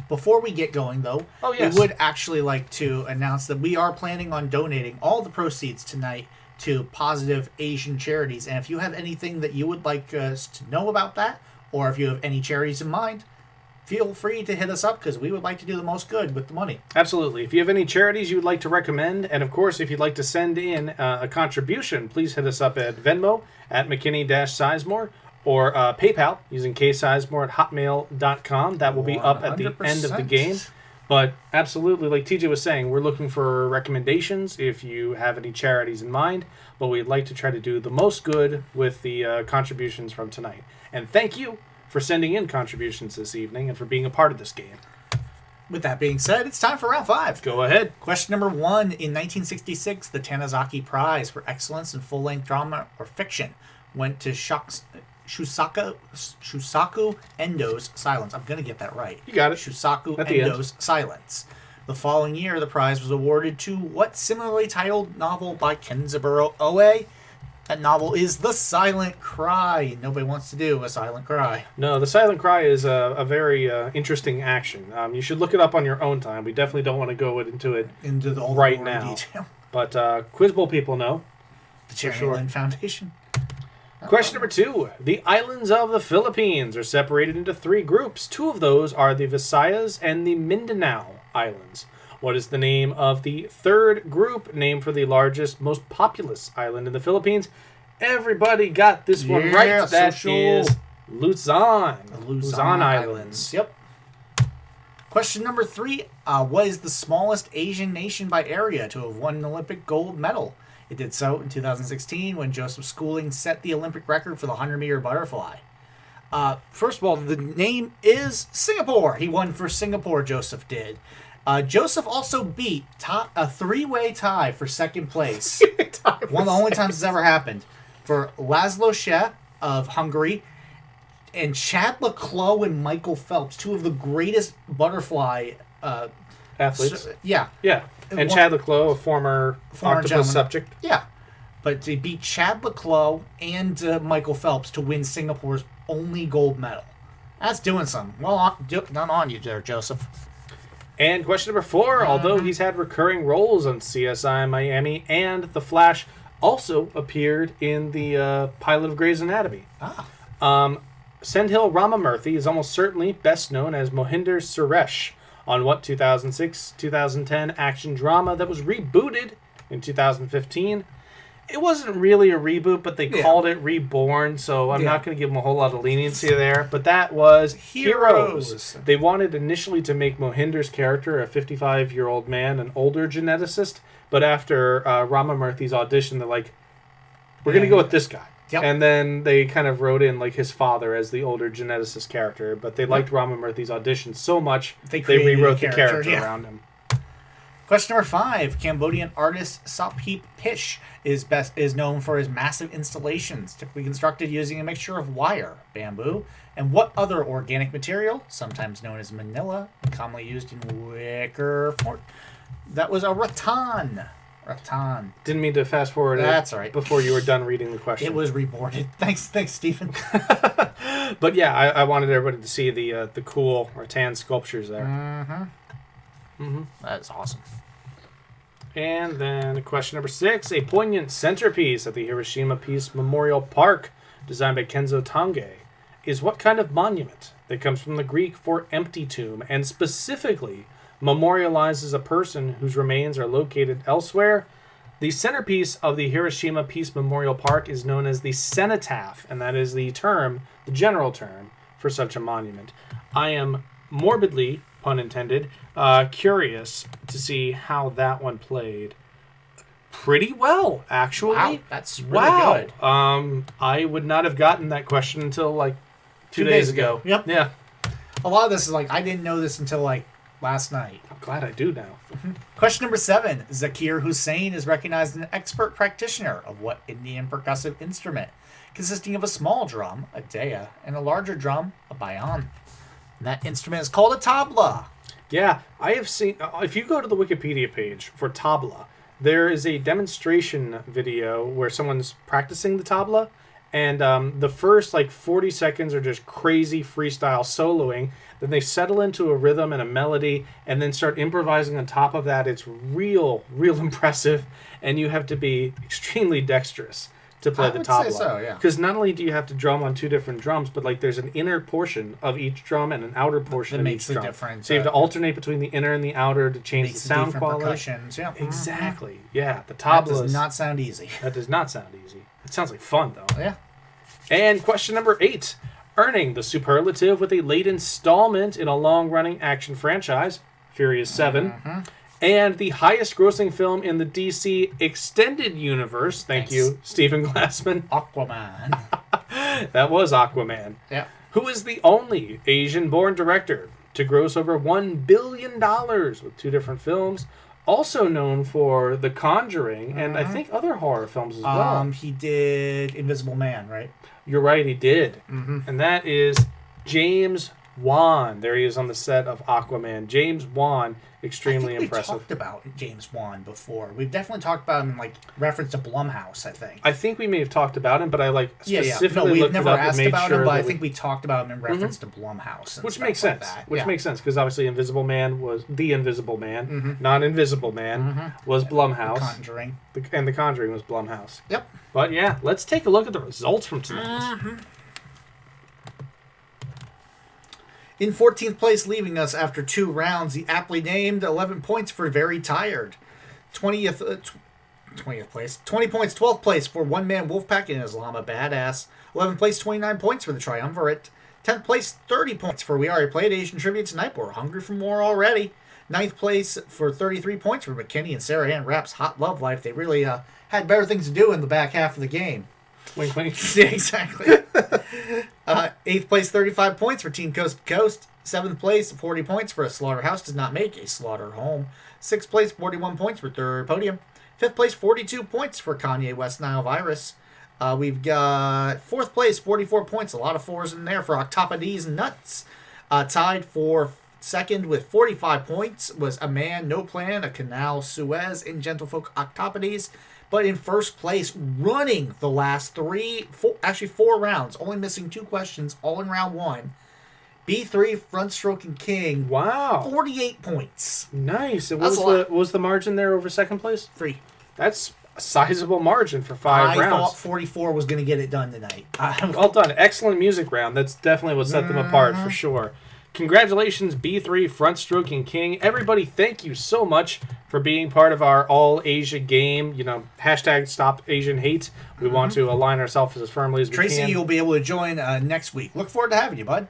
Before we get going, though, Oh, yes. we would actually like to announce that we are planning on donating all the proceeds tonight to positive Asian charities. And if you have anything that you would like us to know about that, or if you have any charities in mind, feel free to hit us up because we would like to do the most good with the money. Absolutely. If you have any charities you would like to recommend, and of course, if you'd like to send in a contribution, please hit us up at Venmo at McKinney-Sizemore or PayPal using ksizemore@hotmail.com. That will be up at the end of the 100%. game. But absolutely, like TJ was saying, we're looking for recommendations if you have any charities in mind, but we'd like to try to do the most good with the contributions from tonight. And thank you for sending in contributions this evening and for being a part of this game. With that being said, it's time for round 5. Go ahead. Question number 1. In 1966, the Tanizaki Prize for Excellence in Full-Length Drama or Fiction went to Shusaku Endo's Silence. I'm going to get that right. You got it. Shusaku At the Endo's Silence. The following year, the prize was awarded to what similarly titled novel by Kenzaburo Oe? That novel is The Silent Cry. Nobody wants to do a silent cry. No, the silent cry is a very interesting action. You should look it up on your own time. We definitely don't want to go into it Into the right more now. detail. But Quiz Bowl people know. The Cherry sure. Lynn Foundation. Question number 2. The islands of the Philippines are separated into 3 groups. 2 of those are the Visayas and the Mindanao Islands. What is the name of the 3rd group, named for the largest, most populous island in the Philippines? Everybody got this one Yeah, right. That social. is Luzon. The Luzon Islands. Yep. Question number 3. What is the smallest Asian nation by area to have won an Olympic gold medal? It did so in 2016 when Joseph Schooling set the Olympic record for the 100-meter butterfly. First of all, the name is Singapore. He won for Singapore, Joseph did. Joseph also beat a 3-way tie for second place. One of the only times it's ever happened. For Laszlo Sheh of Hungary and Chad Leclos and Michael Phelps, 2 of the greatest butterfly Athletes. yeah. Yeah. And One- Chad Leclos, a former Octopus gentleman. subject. Yeah. But to beat Chad Leclos and Michael Phelps to win Singapore's only gold medal. That's doing something. Well, done on you there, Joseph. And question number 4, although he's had recurring roles on CSI Miami and The Flash, also appeared in the pilot of Grey's Anatomy. Sendhil Ramamurthy is almost certainly best known as Mohinder Suresh on what 2006-2010 action drama that was rebooted in 2015. It wasn't really a reboot, but they called it Reborn, so I'm not going to give them a whole lot of leniency there. But that was Heroes. They wanted initially to make Mohinder's character a 55-year-old man, an older geneticist, but after Ramamurthy's audition, they're like, we're going to go with this guy. Yep. And then they kind of wrote in like his father as the older geneticist character, but they liked Ramamurthy's audition so much, they rewrote the character around him. Question number 5. Cambodian artist Sophip Pish is known for his massive installations, typically constructed using a mixture of wire, bamboo, and what other organic material, sometimes known as manila, commonly used in wicker fort. That was a rattan. Rattan. Didn't mean to fast forward That's all right. before you were done reading the question. It was reboarded. Thanks, Stephen. But yeah, I wanted everybody to see the cool rattan sculptures there. That is awesome. And then question number 6, a poignant centerpiece at the Hiroshima Peace Memorial Park, designed by Kenzo Tange, is what kind of monument that comes from the Greek for empty tomb, and specifically memorializes a person whose remains are located elsewhere? The centerpiece of the Hiroshima Peace Memorial Park is known as the cenotaph, and that is the general term for such a monument. I am morbidly, pun intended, curious to see how that one played. Pretty well, actually. Wow, that's really good. I would not have gotten that question until like 2 days ago. Yep. Yeah. A lot of this is like, I didn't know this until like last night. I'm glad I do now. Question number 7. Zakir Hussain is recognized as an expert practitioner of what Indian percussive instrument, consisting of a small drum, a daya, and a larger drum, a bayan. And that instrument is called a tabla. Yeah, I have seen. If you go to the Wikipedia page for tabla, there is a demonstration video where someone's practicing the tabla, and the first 40 seconds are just crazy freestyle soloing. Then they settle into a rhythm and a melody, and then start improvising on top of that. It's real impressive, and you have to be extremely dexterous to play the tabla. I would say so, yeah. Because not only do you have to drum on two different drums, but there's an inner portion of each drum and an outer portion of each drum. Difference, so you have to alternate between the inner and the outer to change the sound quality. Percussions, yeah. Exactly. Yeah, the That tabla does not sound easy. That does not sound easy. It sounds like fun though. Yeah. And question number 8. Earning the superlative with a late installment in a long-running action franchise, Furious 7. And the highest grossing film in the DC Extended Universe. Thank you, Stephen Glassman. Aquaman. That was Aquaman. Yeah. Who is the only Asian-born director to gross over $1 billion with 2 different films. Also known for The Conjuring and I think other horror films as well. He did Invisible Man, right? You're right, he did. And that is James Wan. There he is on the set of Aquaman. James Wan, extremely impressive. We've talked about James Wan before. We've definitely talked about him in reference to Blumhouse, I think. I think we may have talked about him, but I specifically No, we've looked never it up and asked made about sure him, but that I think we talked about him in reference to Blumhouse. And which stuff makes sense. Like that. Which makes sense because obviously Invisible Man was the Invisible Man, non-Invisible Man was Blumhouse. The Conjuring. And The Conjuring was Blumhouse. Yep. But yeah, let's take a look at the results from tonight. In 14th place, leaving us after 2 rounds, the aptly named 11 points for Very Tired. 20th place. 20 points, 12th place for One Man Wolfpack in Islama Badass. 11th place, 29 points for the Triumvirate. 10th place, 30 points for We Already Played Asian Trivia Tonight, but we're hungry for more already. 9th place for 33 points for McKinney and Sarah Ann Rapp's Hot Love Life. They really had better things to do in the back half of the game. Wink, wink. Yeah, exactly. 8th place, 35 points for Team Coast to Coast. 7th place, 40 points for A Slaughterhouse Does Not Make a Slaughter Home. 6th place, 41 points for Third Podium. 5th place, 42 points for Kanye West Nile Virus. We've got 4th place, 44 points. A lot of 4s in there for Octopodes Nuts. Tied for 2nd with 45 points was A Man, No Plan, A Canal, Suez, and Gentlefolk Octopodes. But in first place, running the last 4 rounds, only missing 2 questions, all in round 1. B3 Front Stroking King. Wow. 48 points. Nice. And what was the margin there over second place? 3. That's a sizable margin for 5 rounds. I thought 44 was going to get it done tonight. Well done. Excellent music round. That's definitely what set them apart for sure. Congratulations, B3 Front Stroking King. Everybody, thank you so much for being part of our All Asia game. Hashtag Stop Asian Hate. We want to align ourselves as firmly as we can. Tracy, you'll be able to join next week. Look forward to having you, bud.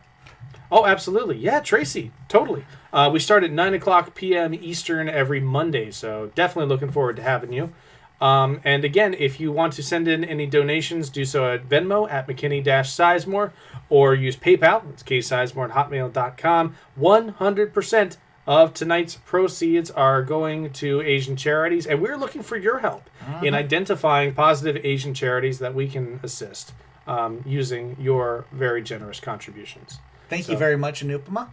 Oh, absolutely. Yeah, Tracy. Totally. We start at 9 o'clock p.m. Eastern every Monday, so definitely looking forward to having you. And again, if you want to send in any donations, do so at Venmo at McKinney-Sizemore or use PayPal. It's ksizemore@hotmail.com. 100% of tonight's proceeds are going to Asian charities, and we're looking for your help in identifying positive Asian charities that we can assist using your very generous contributions. Thank you very much, Anupama.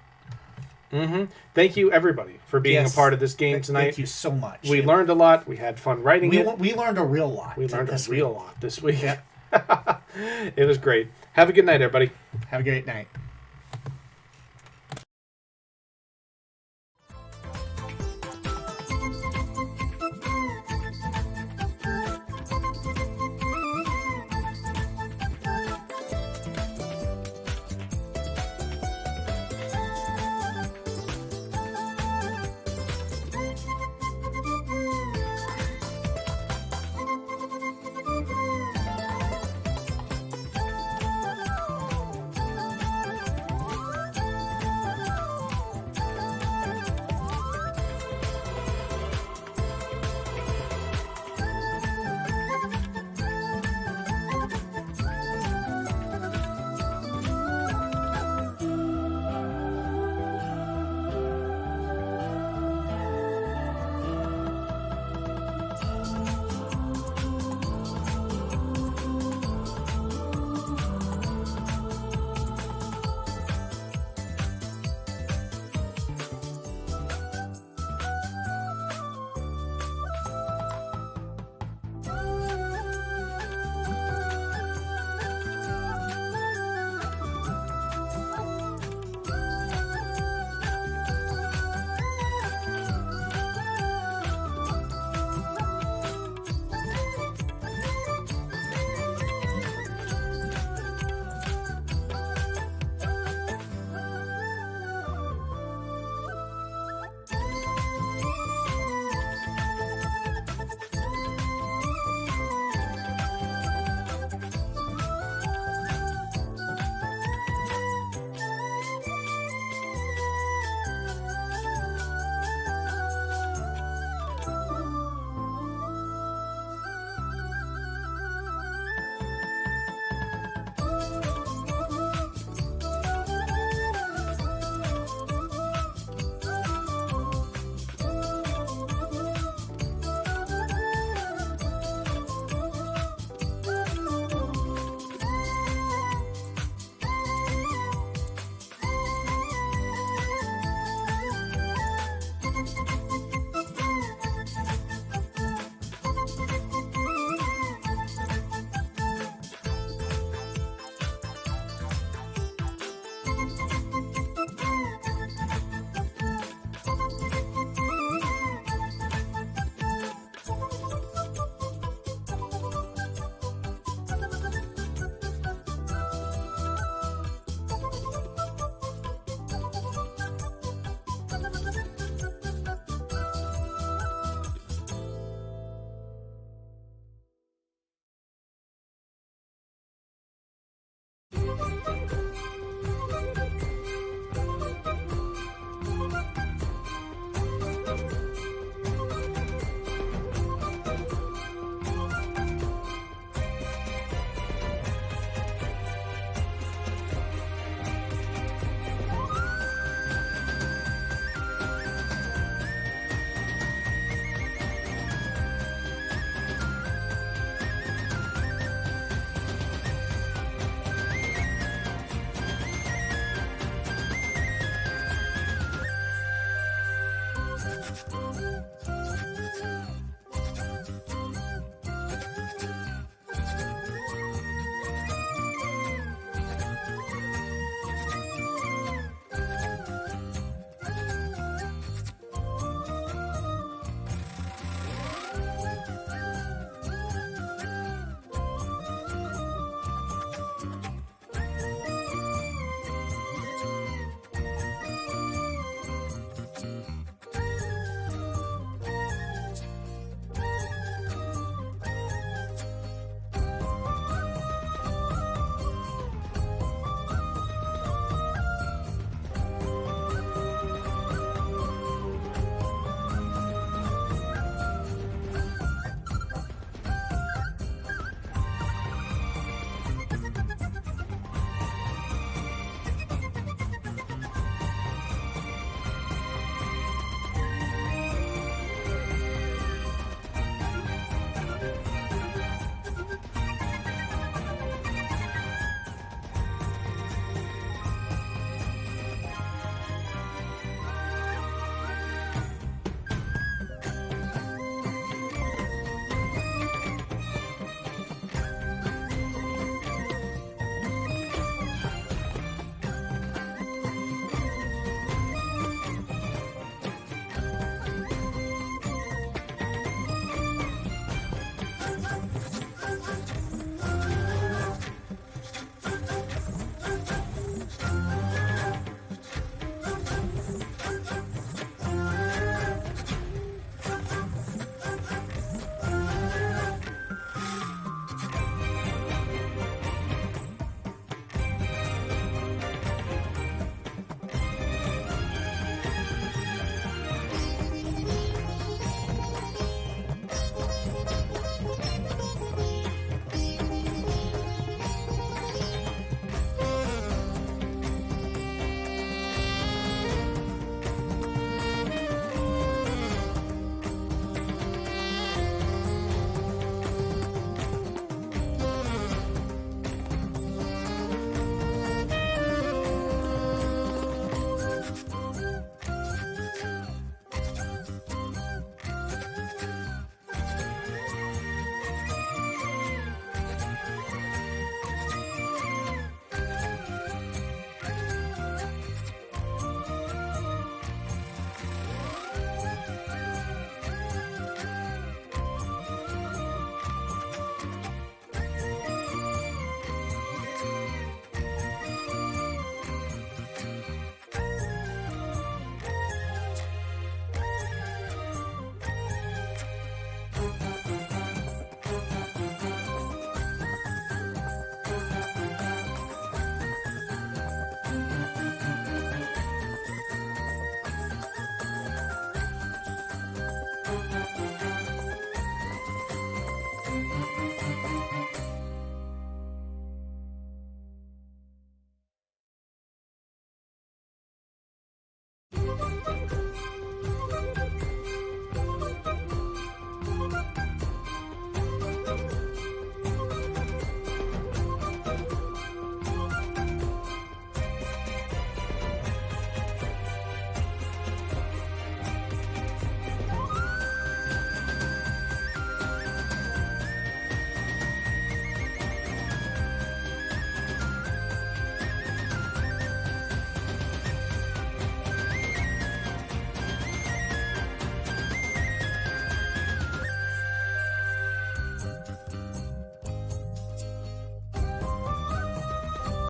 Thank you, everybody, for being a part of this game tonight. Thank you so much. We learned a lot. We had fun writing it. We learned a real lot. We learned a real lot this week. Yeah. It was great. Have a good night, everybody. Have a great night.